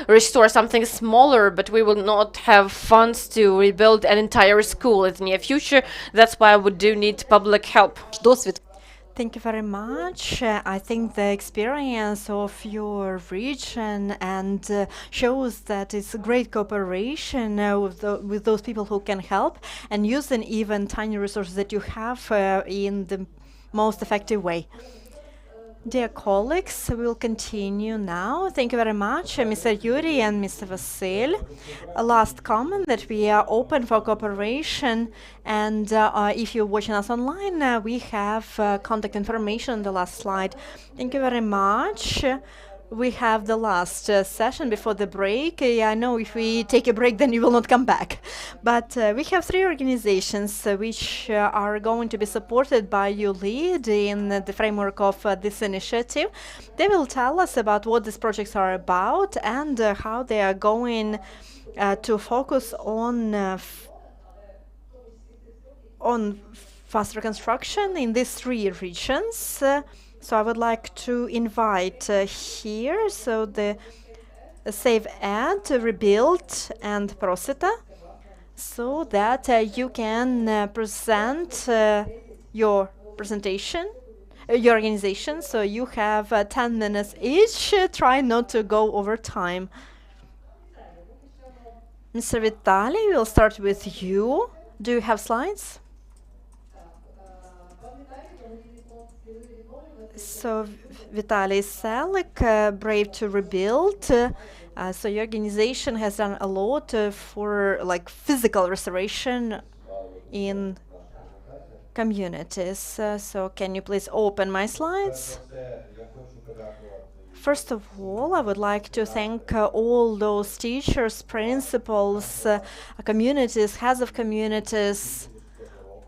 restore something smaller, but we will not have funds to rebuild an entire school in the near future. That's why we do need public help. Досвід. Thank you very much. I think the experience of your region and shows that it's a great cooperation with those people who can help, and using even tiny resources that you have in the most effective way. Dear colleagues, we'll continue now. Thank you very much, Mr. Yuri and Mr. Vasil. A last comment that we are open for cooperation, and if you're watching us online, we have contact information on the last slide. Thank you very much. We have the last session before the break. I know if we take a break, then you will not come back. But we have 3 organizations which are going to be supported by ULEAD in the framework of this initiative. They will tell us about what these projects are about and how they are going to focus on fast reconstruction in these 3 regions. So I would like to invite here, so the save ad, rebuild, and prosita, so that you can present your presentation, your organization. So you have 10 minutes each. Try not to go over time. Mr. Vitaly, we'll start with you. Do you have slides? So Vitaly Selik, Brave to Rebuild. So your organization has done a lot for like physical restoration in communities. So can you please open my slides? First of all, I would like to thank all those teachers, principals, communities, heads of communities,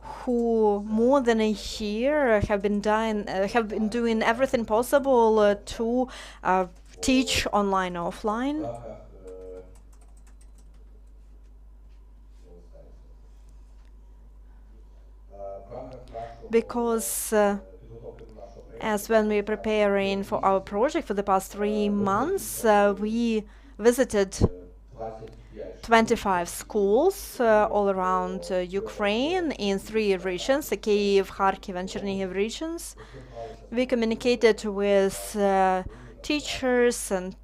who more than a year have been doing everything possible to teach online, offline. Because as when we're preparing for our project for the past 3 months, we visited 25 schools all around Ukraine in 3 regions, the Kyiv, Kharkiv, and Chernihiv regions. We communicated with teachers, and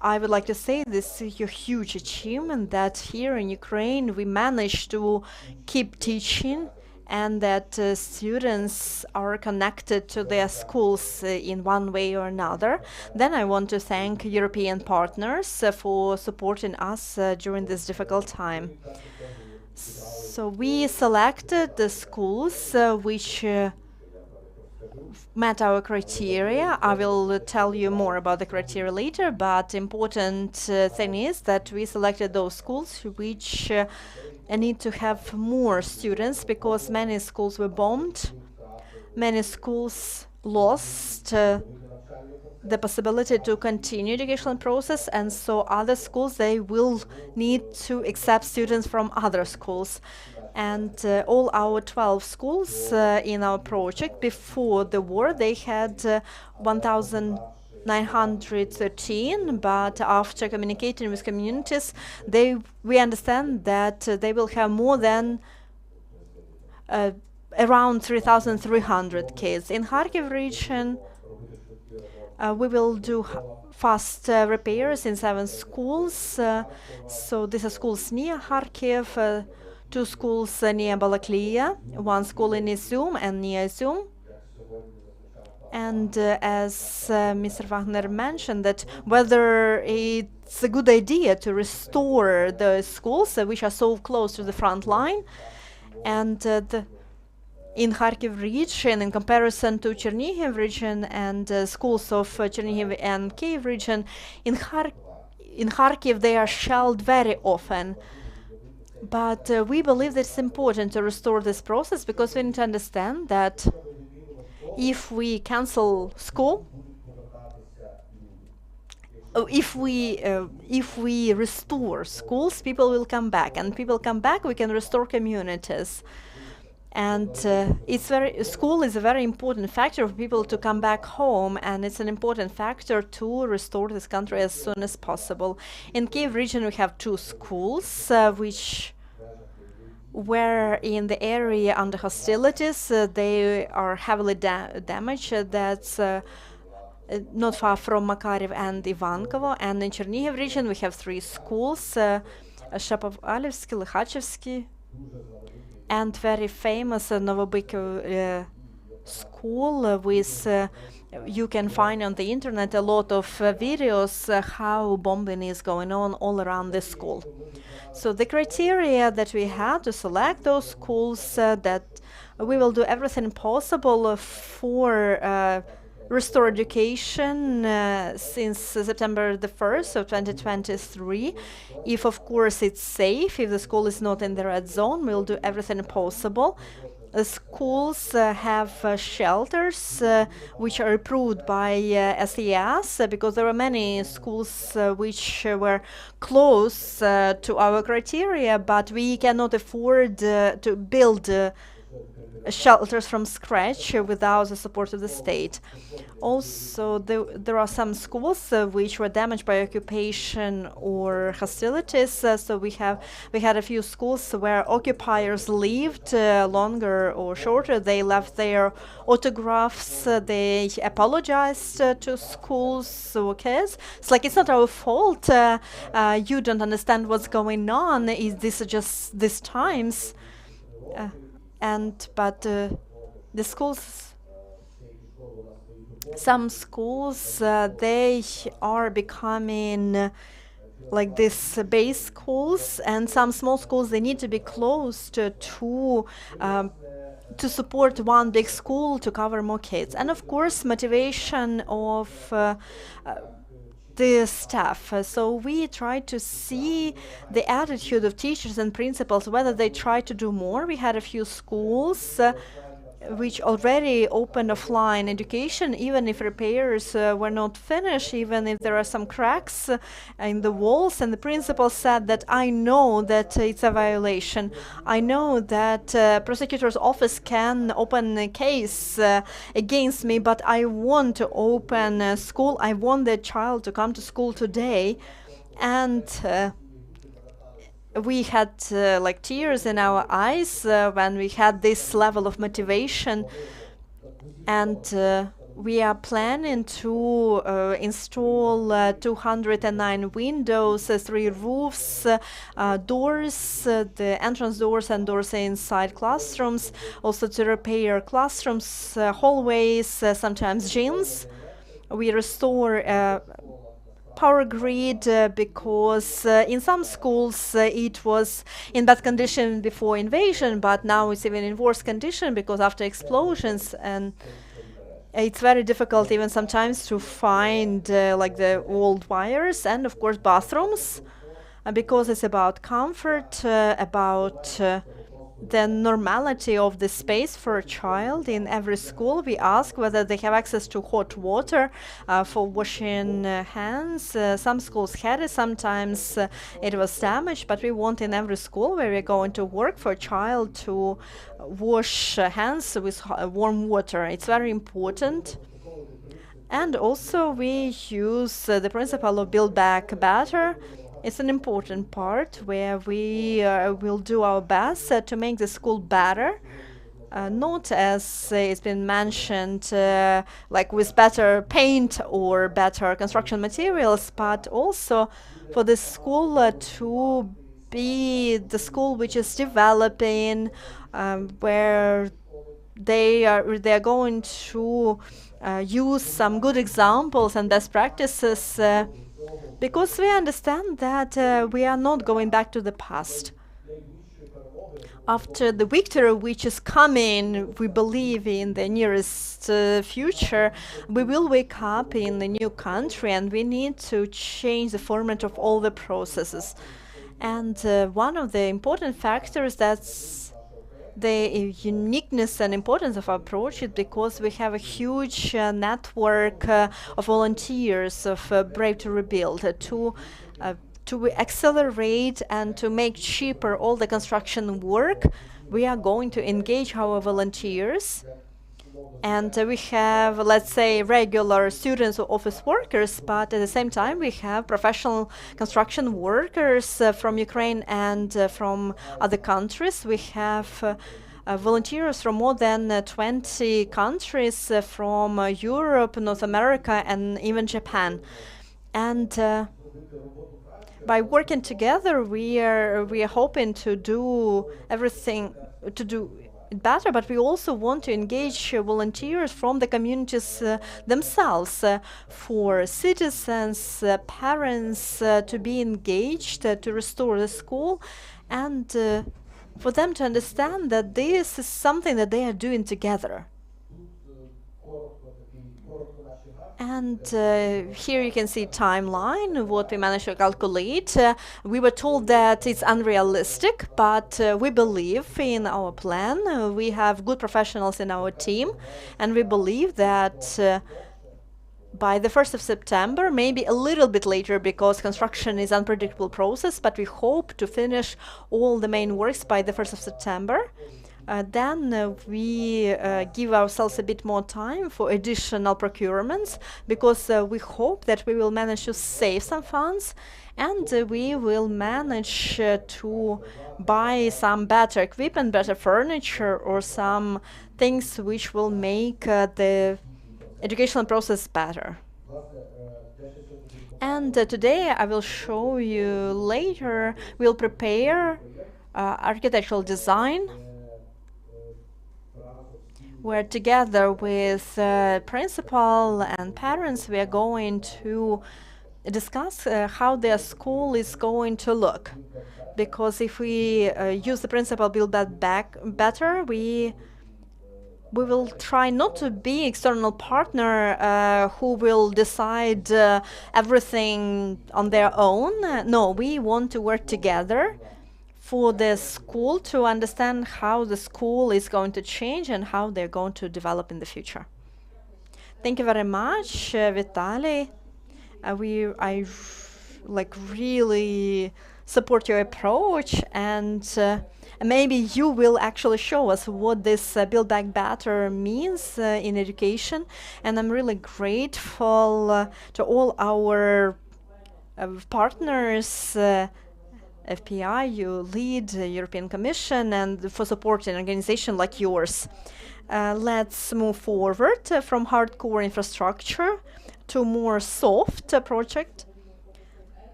I would like to say this is a huge achievement that here in Ukraine we managed to keep teaching, and that students are connected to their schools in one way or another. Then I want to thank European partners for supporting us during this difficult time. So we selected the schools which met our criteria. I will tell you more about the criteria later, but important thing is that we selected those schools which need to have more students, because many schools were bombed, many schools lost the possibility to continue educational process, and so other schools, they will need to accept students from other schools. And all our 12 schools in our project before the war, they had 1,913, but after communicating with communities, we understand that they will have more than around 3,300 kids. In Kharkiv region, we will do fast repairs in 7 schools. So these are schools near Kharkiv, 2 schools near Balaklia, 1 school in Izum and near Izum. And as Mr. Wagner mentioned, that whether it's a good idea to restore the schools which are so close to the front line, and in Kharkiv region, in comparison to Chernihiv region and schools of Chernihiv and Kyiv region, in Kharkiv they are shelled very often. But we believe that it's important to restore this process, because we need to understand that if we cancel school, if we restore schools, people will come back, and people come back, we can restore communities. And school is a very important factor for people to come back home, and it's an important factor to restore this country as soon as possible. In Kyiv region, we have 2 schools which were in the area under hostilities. They are heavily damaged. That's not far from Makariv and Ivankovo. And in Chernihiv region, we have 3 schools, Shapovalevsky, Likhachevsky, and very famous Novobyko school with you can find on the internet a lot of videos how bombing is going on all around the school. So the criteria that we had to select those schools, that we will do everything possible for restore education since September the 1st of 2023. If, of course, it's safe, if the school is not in the red zone, we'll do everything possible. The schools have shelters which are approved by SES, because there are many schools which were close to our criteria, but we cannot afford to build shelters from scratch without the support of the state. Also, there are some schools which were damaged by occupation or hostilities. So we had a few schools where occupiers lived longer or shorter. They left their autographs. They apologized to schools or kids. It's like, it's not our fault. You don't understand what's going on. These are just these times. But the schools, some schools, they are becoming like this base schools, and some small schools, they need to be closed to support one big school to cover more kids. And of course, motivation of the staff. So we try to see the attitude of teachers and principals, whether they try to do more. We had a few schools which already opened offline education, even if repairs were not finished, even if there are some cracks in the walls. And the principal said that, I know that it's a violation. I know that prosecutor's office can open a case against me, but I want to open a school. I want the child to come to school today. And we had like tears in our eyes when we had this level of motivation. And we are planning to install 209 windows, 3 roofs, doors, the entrance doors and doors inside classrooms, also to repair classrooms, hallways, sometimes gyms. We restore power grid because in some schools it was in bad condition before invasion, but now it's even in worse condition because after explosions, and it's very difficult even sometimes to find like the old wires. And of course bathrooms, because it's about comfort, about the normality of the space for a child. In every school we ask whether they have access to hot water for washing hands. Some schools had it, sometimes it was damaged, but we want in every school where we're going to work for a child to wash hands with warm water. It's very important. And also we use the principle of build back better. It's an important part where we will do our best to make the school better, not as it's been mentioned, like with better paint or better construction materials, but also for the school to be the school which is developing, where they are going to use some good examples and best practices. Because we understand that we are not going back to the past. After the victory which is coming, we believe in the nearest future, we will wake up in a new country and we need to change the format of all the processes. And one of the important factors that's the uniqueness and importance of our approach is because we have a huge network of volunteers of Brave to Rebuild to accelerate and to make cheaper all the construction work. We are going to engage our volunteers, and we have, let's say, regular students or office workers, but at the same time we have professional construction workers from Ukraine and from other countries. We have volunteers from more than 20 countries from Europe, North America, and even Japan. And by working together, we are hoping to do everything to do it better, but we also want to engage volunteers from the communities themselves, for citizens, parents to be engaged, to restore the school, and for them to understand that this is something that they are doing together. And here you can see timeline, what we managed to calculate. We were told that it's unrealistic, but we believe in our plan. We have good professionals in our team, and we believe that by the 1st of September, maybe a little bit later, because construction is an unpredictable process, but we hope to finish all the main works by the 1st of September. then we give ourselves a bit more time for additional procurements, because we hope that we will manage to save some funds, and we will manage to buy some better equipment, better furniture, or some things which will make the educational process better. And today I will show you later, we'll prepare architectural design, where together with principal and parents we are going to discuss how their school is going to look. Because if we use the principle build that back better, we will try not to be external partner who will decide everything on their own. No, we want to work together for the school to understand how the school is going to change and how they're going to develop in the future. Thank you very much, Vitaly. I really support your approach, and maybe you will actually show us what this Build Back Better means in education. And I'm really grateful to all our partners, FPI, you lead the European Commission, and for supporting an organization like yours. Let's move forward from hardcore infrastructure to more soft project.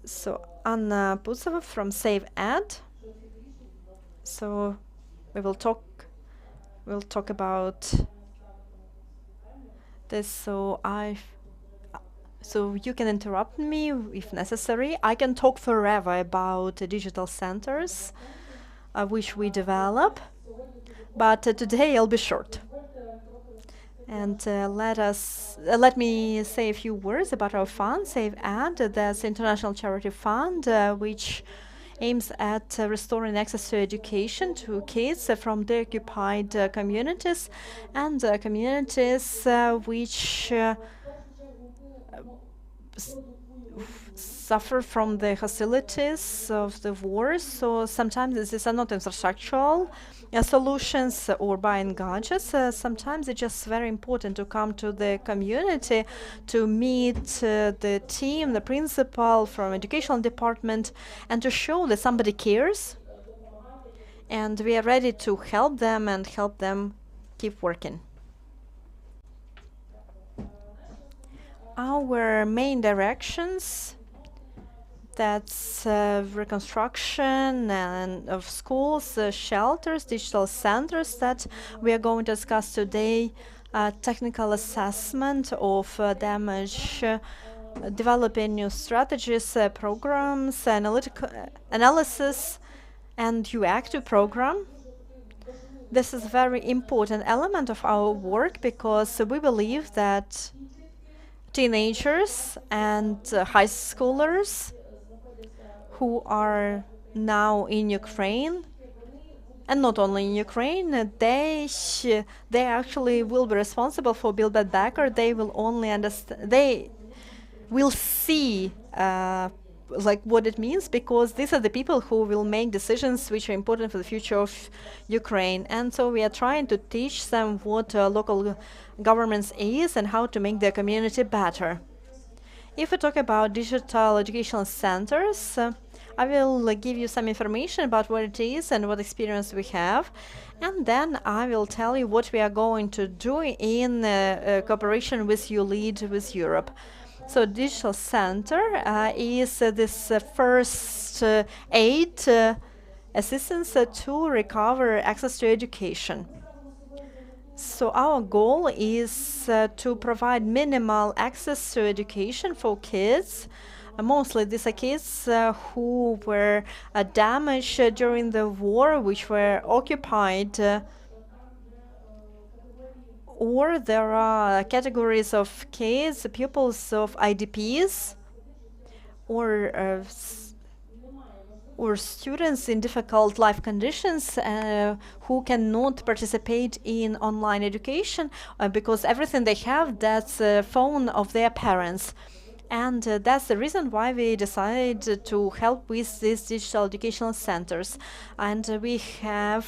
So Anna Putsova from Save Ed. So we'll talk about this. So you can interrupt me if necessary. I can talk forever about digital centers, which we develop, but today I'll be short. And let me say a few words about our fund, Save Ed. That's an international charity fund which aims at restoring access to education to kids from the occupied communities and communities which suffer from the hostilities of the wars. So sometimes these are not infrastructural solutions or buying gadgets. Sometimes it's just very important to come to the community to meet the team, the principal from educational department, and to show that somebody cares, and we are ready to help them and help them keep working. Our main directions, that's reconstruction and of schools, shelters, digital centers that we are going to discuss today, technical assessment of damage, developing new strategies, programs, analytical analysis, and UActive program. This is a very important element of our work, because we believe that teenagers and high schoolers who are now in Ukraine, and not only in Ukraine, they actually will be responsible for Build Back Better. They will only understand, they will see like what it means, because these are the people who will make decisions which are important for the future of Ukraine. And so we are trying to teach them what local governments is and how to make their community better. If we talk about digital educational centers, I will give you some information about what it is and what experience we have, and then I will tell you what we are going to do in cooperation with ULEAD with Europe. So digital center is this first aid assistance to recover access to education. So our goal is to provide minimal access to education for kids. Mostly these are kids who were damaged during the war, which were occupied, or there are categories of kids, pupils of IDPs, or students in difficult life conditions who cannot participate in online education because everything they have, that's a phone of their parents. And that's the reason why we decided to help with these digital educational centers. And we have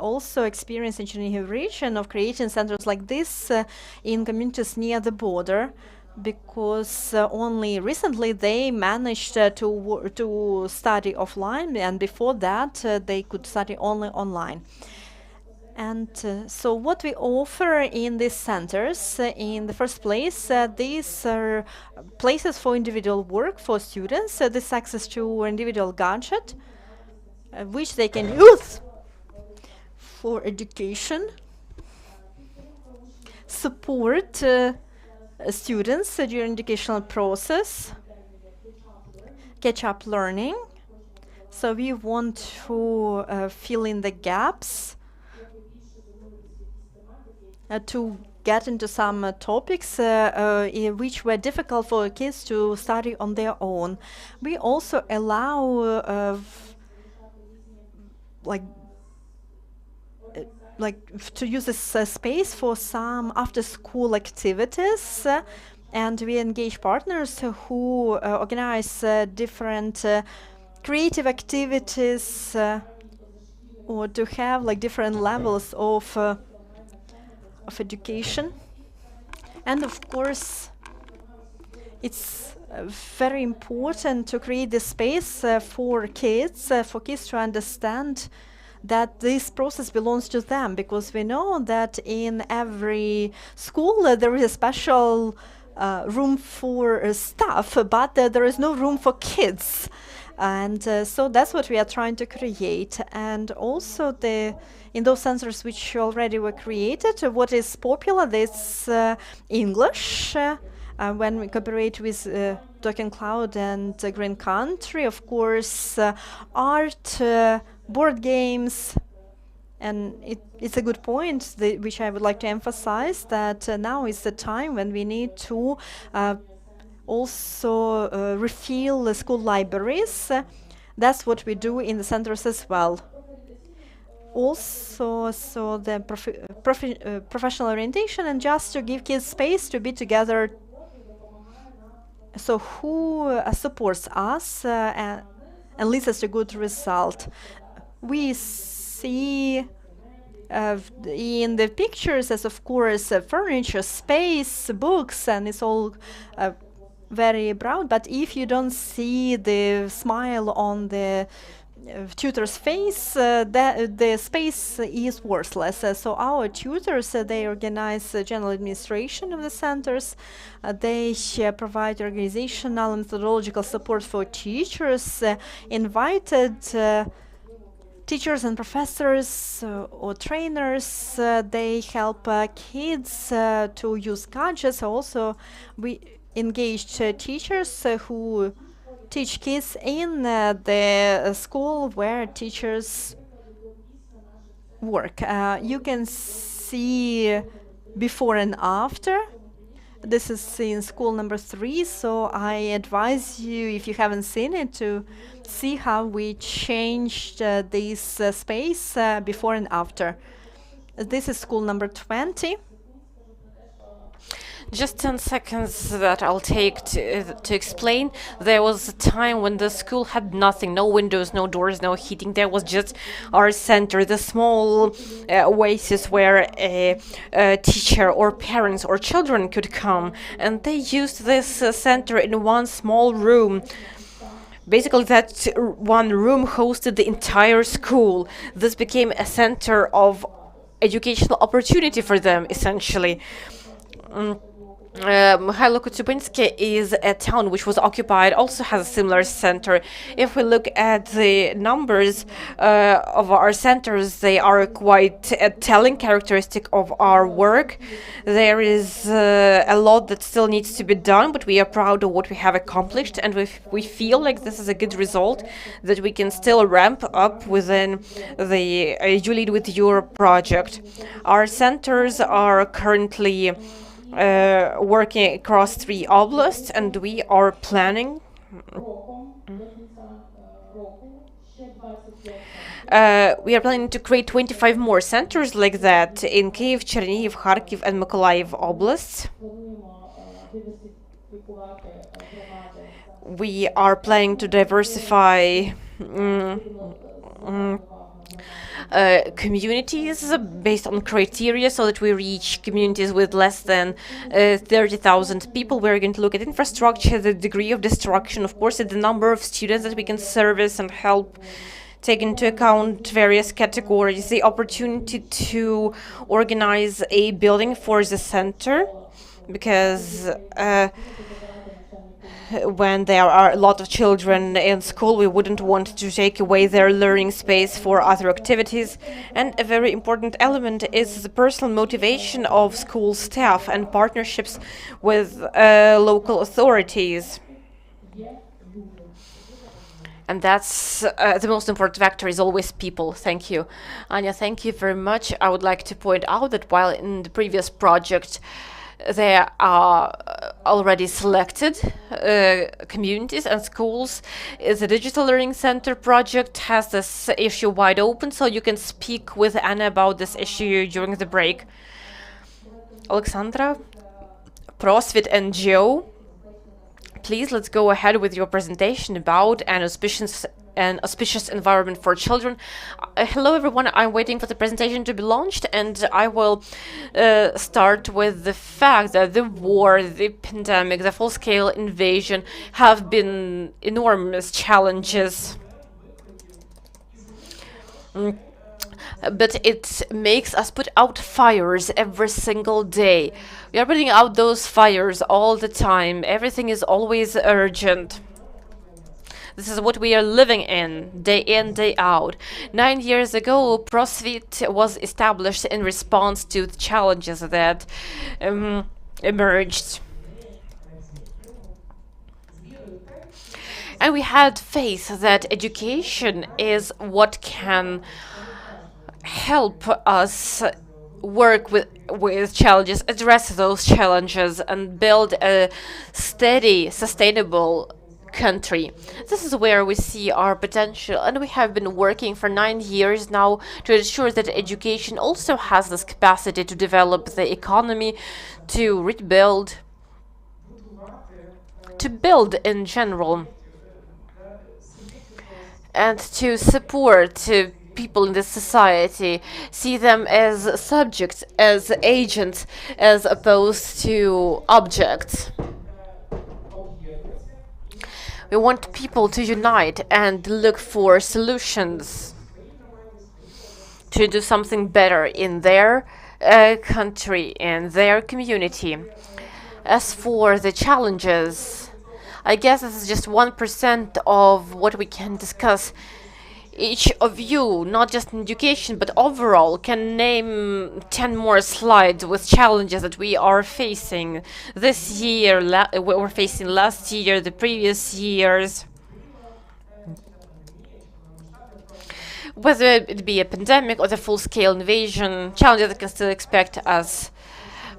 also experience in Чернігові region of creating centers like this in communities near the border, because only recently they managed to study offline, and before that they could study only online. And so what we offer in these centers, in the first place, these are places for individual work for students, this access to individual gadget, which they can use for education, support students during educational process, catch-up learning. So we want to fill in the gaps, to get into some topics which were difficult for kids to study on their own. We also allow to use this space for some after-school activities, and we engage partners who organize different creative activities, or to have like different levels of education. And of course, it's very important to create this space for kids to understand that this process belongs to them, because we know that in every school there is a special room for staff, but there is no room for kids. And so that's what we are trying to create. And also in those centers which already were created, what is popular is English. When we cooperate with Talking Cloud and Green Country, of course, art, board games. And it's a good point which I would like to emphasize, that now is the time when we need to also refill the school libraries. That's what we do in the centers as well. Also, so the professional orientation, and just to give kids space to be together. So who supports us and leads us to good result? We see in the pictures as, of course, furniture, space, books, and it's all very broad. But if you don't see the smile on the tutor's face, the space is worthless. So our tutors, they organize general administration of the centers. They provide organizational and methodological support for teachers, invited teachers and professors or trainers. They help kids to use gadgets. Also, we engaged teachers who teach kids in the school where teachers work. You can see before and after. This is in school number 3, so I advise you, if you haven't seen it, to see how we changed this space before and after. This is school number 20. Just 10 seconds that I'll take to explain. There was a time when the school had nothing, no windows, no doors, no heating. There was just our center, the small oasis where a teacher or parents or children could come. And they used this center in one small room. Basically, that one room hosted the entire school. This became a center of educational opportunity for them, essentially. Mihailo Kotyubinske is a town which was occupied, also has a similar center. If we look at the numbers of our centers, they are quite a telling characteristic of our work. There is a lot that still needs to be done, but we are proud of what we have accomplished, and we feel like this is a good result that we can still ramp up within the You Lead With Your project. Our centers are currently working across 3 oblasts, and we are planning to create 25 more centers like that in Kyiv, Chernihiv, Kharkiv, and Mykolaiv oblasts. We are planning to diversify communities based on criteria so that we reach communities with less than 30,000 people. We're going to look at infrastructure, the degree of destruction, of course, the number of students that we can service and help, take into account various categories, the opportunity to organize a building for the center, because when there are a lot of children in school, we wouldn't want to take away their learning space for other activities. And a very important element is the personal motivation of school staff and partnerships with local authorities. And that's the most important factor is always people. Thank you. Anya, thank you very much. I would like to point out that while in the previous project, there are already selected communities and schools. The Digital Learning Center project has this issue wide open, so you can speak with Anna about this issue during the break. Alexandra, ProSvit NGO, please let's go ahead with your presentation about an auspicious environment for children. Hello everyone, I'm waiting for the presentation to be launched, and I will start with the fact that the war, the pandemic, the full-scale invasion have been enormous challenges. But it makes us put out fires every single day. We are putting out those fires all the time. Everything is always urgent. This is what we are living in, day out. 9 years ago, ProSvit was established in response to the challenges that emerged. And we had faith that education is what can help us work with challenges, address those challenges, and build a steady, sustainable country. This is where we see our potential, and we have been working for 9 years now to ensure that education also has this capacity to develop the economy, to rebuild, to build in general, and to support people in this society, see them as subjects, as agents, as opposed to objects. We want people to unite and look for solutions to do something better in their country, in their community. As for the challenges, I guess this is just 1% of what we can discuss. Each of you, not just in education, but overall, can name 10 more slides with challenges that we are facing this year, we were facing last year, the previous years. Whether it be a pandemic or the full-scale invasion, challenges that can still expect us.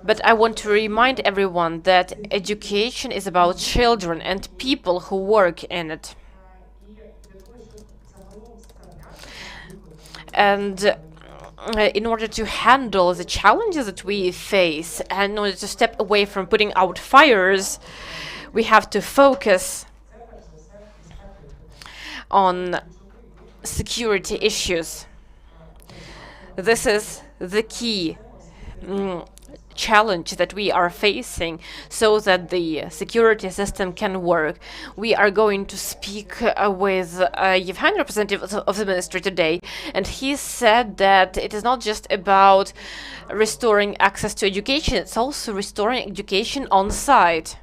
But I want to remind everyone that education is about children and people who work in it. And in order to handle the challenges that we face, and in order to step away from putting out fires, we have to focus on security issues. This is the key challenge that we are facing so that the security system can work. We are going to speak with Yevhen, representative of the ministry today, and he said that it is not just about restoring access to education, it's also restoring education on site.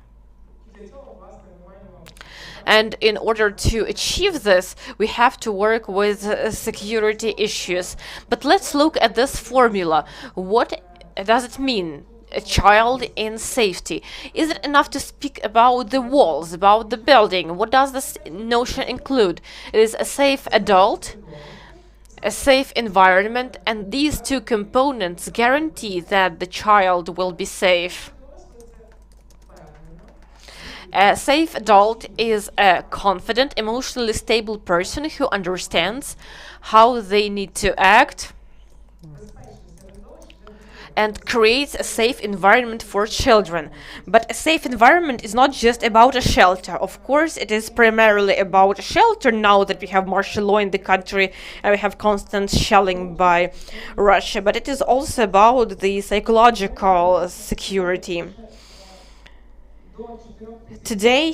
And in order to achieve this, we have to work with security issues. But let's look at this formula. What does it mean? A child in safety. Is it enough to speak about the walls, about the building? What does this notion include? It is a safe adult, a safe environment, and these two components guarantee that the child will be safe. A safe adult is a confident, emotionally stable person who understands how they need to act and creates a safe environment for children. But a safe environment is not just about a shelter. Of course, it is primarily about a shelter now that we have martial law in the country and we have constant shelling by Russia. But it is also about the psychological security. Today,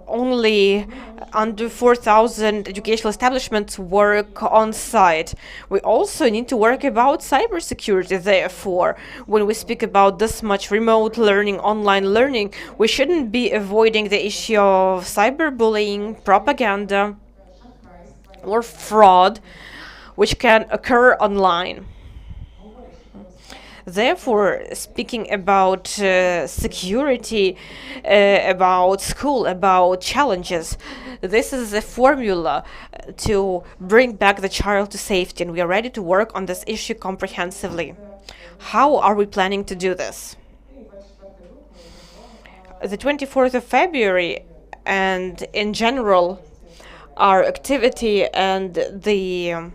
only under 4,000 educational establishments work on site. We also need to work about cybersecurity. Therefore, when we speak about this much remote learning, online learning, we shouldn't be avoiding the issue of cyberbullying, propaganda, or fraud, which can occur online. Therefore, speaking about security, about school, about challenges, this is a formula to bring back the child to safety, and we are ready to work on this issue comprehensively. How are we planning to do this? The 24th of February, and in general, our activity and the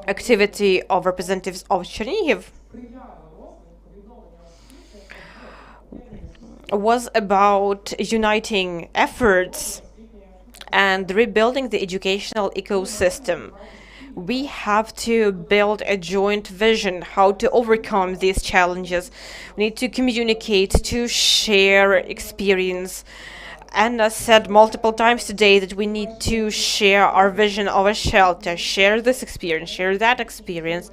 activity of representatives of Чернігів was about uniting efforts and rebuilding the educational ecosystem. We have to build a joint vision how to overcome these challenges. We need to communicate, to share experience. Anna said multiple times today that we need to share our vision of a shelter, share this experience, share that experience.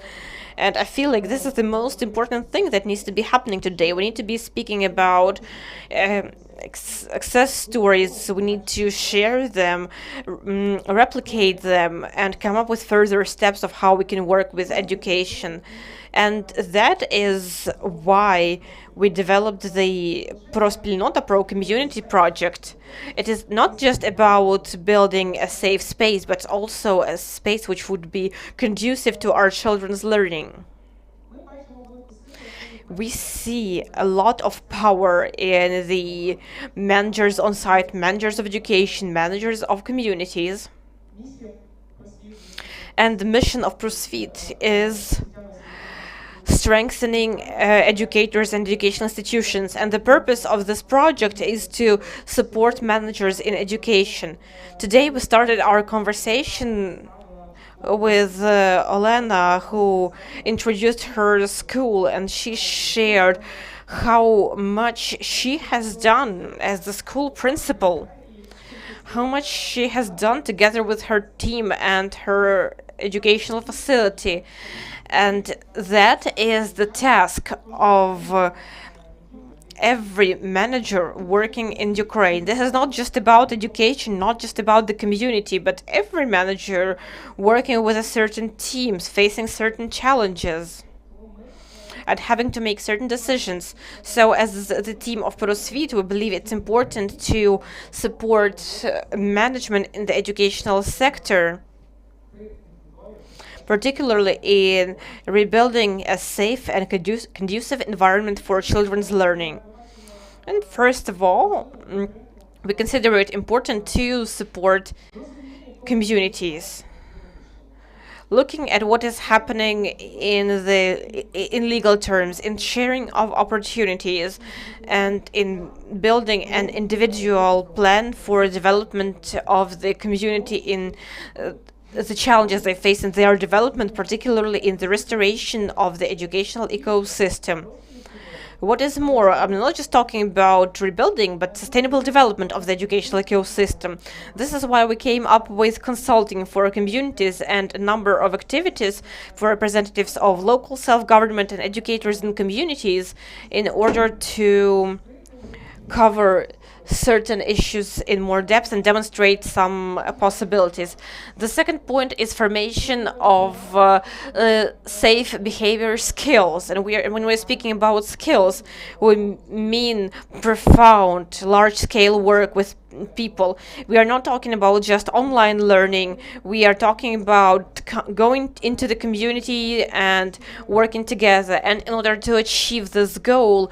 And I feel like this is the most important thing that needs to be happening today. We need to be speaking about success stories. We need to share them, replicate them, and come up with further steps of how we can work with education. And that is why we developed the Pro-спільнота, Pro-community project. It is not just about building a safe space, but also a space which would be conducive to our children's learning. We see a lot of power in the managers on site, managers of education, managers of communities. And the mission of Prosvit is strengthening educators and educational institutions, and the purpose of this project is to support managers in education. Today we started our conversation with Olena, who introduced her school, and she shared how much she has done as the school principal, how much she has done together with her team and her educational facility. And that is the task of every manager working in Ukraine. This is not just about education, not just about the community, but every manager working with a certain teams, facing certain challenges and having to make certain decisions. So as the team of Prosvit, we believe it's important to support management in the educational sector, particularly in rebuilding a safe and conducive environment for children's learning. And first of all, we consider it important to support communities. Looking at what is happening in legal terms, in sharing of opportunities, and in building an individual plan for development of the community in the challenges they face in their development, particularly in the restoration of the educational ecosystem. What is more, I'm not just talking about rebuilding, but sustainable development of the educational ecosystem. This is why we came up with consulting for communities and a number of activities for representatives of local self-government and educators in communities in order to cover certain issues in more depth and demonstrate some possibilities. The second point is formation of safe behavior skills. And when we're speaking about skills, we mean profound, large-scale work with people. We are not talking about just online learning. We are talking about going into the community and working together. And in order to achieve this goal,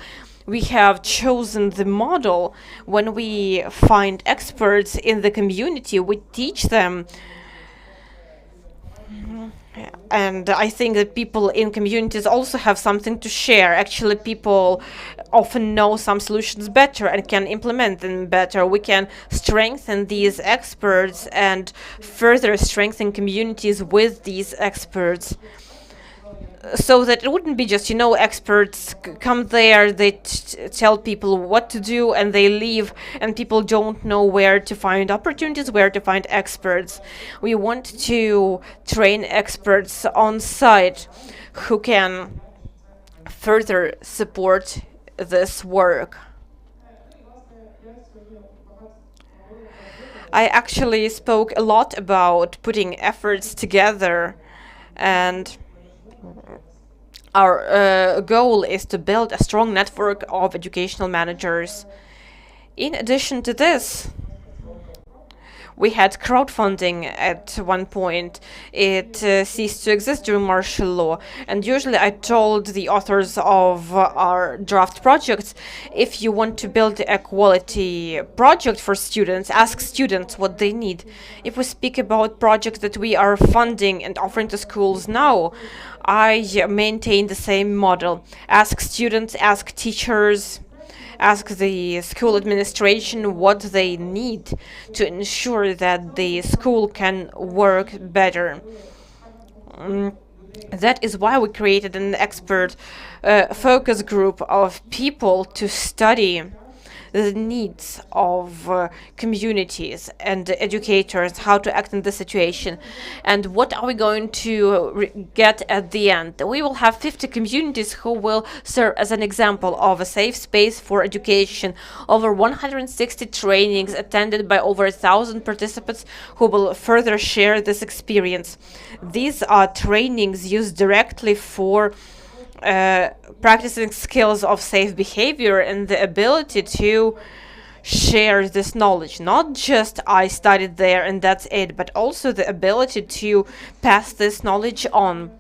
we have chosen the model. When we find experts in the community, we teach them And I think that people in communities also have something to share. Actually, people often know some solutions better and can implement them better. We can strengthen these experts and further strengthen communities with these experts, so that it wouldn't be just, experts come there, they tell people what to do, and they leave, and people don't know where to find opportunities, where to find experts. We want to train experts on site who can further support this work. I actually spoke a lot about putting efforts together, and our goal is to build a strong network of educational managers. In addition to this, we had crowdfunding at one point. It ceased to exist during martial law. And usually I told the authors of our draft projects, if you want to build a quality project for students, ask students what they need. If we speak about projects that we are funding and offering to schools now, I maintain the same model. Ask students, ask teachers, ask the school administration what they need to ensure that the school can work better. That is why we created an expert focus group of people to study the needs of communities and educators, how to act in this situation. And what are we going to get at the end? We will have 50 communities who will serve as an example of a safe space for education, over 160 trainings attended by over 1,000 participants who will further share this experience. These are trainings used directly for practicing skills of safe behavior and the ability to share this knowledge. Not just I studied there and that's it, but also the ability to pass this knowledge on.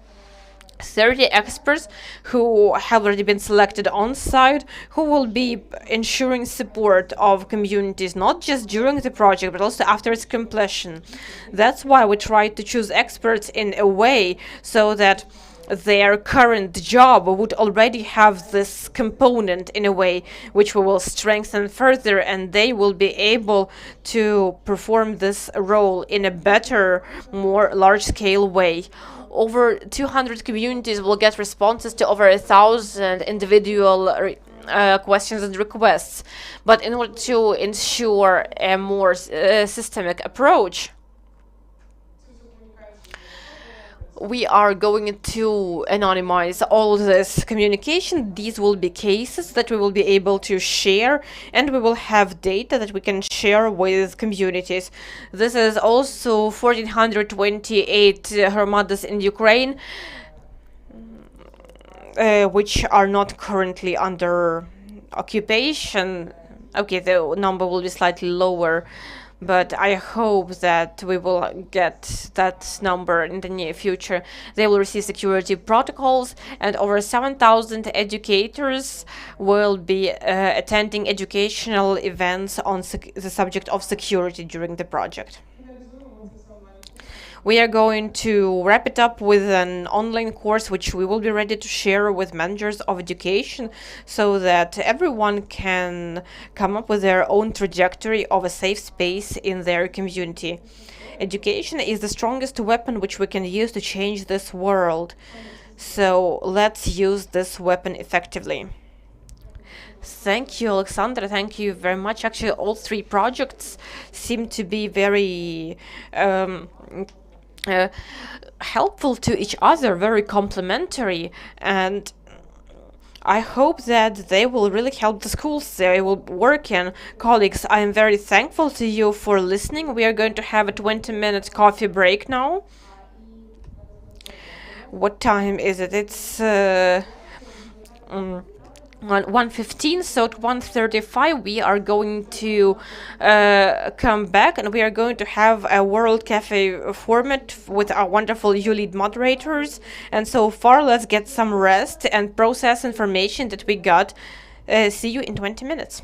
30 experts who have already been selected on site, who will be ensuring support of communities, not just during the project, but also after its completion. That's why we try to choose experts in a way so that their current job would already have this component in a way which we will strengthen further, and they will be able to perform this role in a better, more large-scale way. Over 200 communities will get responses to over 1,000 individual questions and requests. But in order to ensure a more systemic approach, we are going to anonymize all this communication. These will be cases that we will be able to share, and we will have data that we can share with communities. This is also 1,428 громади in Ukraine, which are not currently under occupation. Okay, the number will be slightly lower, but I hope that we will get that number in the near future. They will receive security protocols, and over 7,000 educators will be attending educational events on the subject of security during the project. We are going to wrap it up with an online course which we will be ready to share with managers of education, so that everyone can come up with their own trajectory of a safe space in their community. Education is the strongest weapon which we can use to change this world. So let's use this weapon effectively. Thank you, Alexandra. Thank you very much. Actually, all three projects seem to be very helpful to each other, very complementary, and I hope that they will really help the schools they will work in. Colleagues, I am very thankful to you for listening. We are going to have a 20-minute coffee break now. What time is it? It's 1:15, so at 1:35 we are going to come back, and we are going to have a World Cafe format with our wonderful you-lead moderators. And so far, let's get some rest and process information that we got. See you in 20 minutes.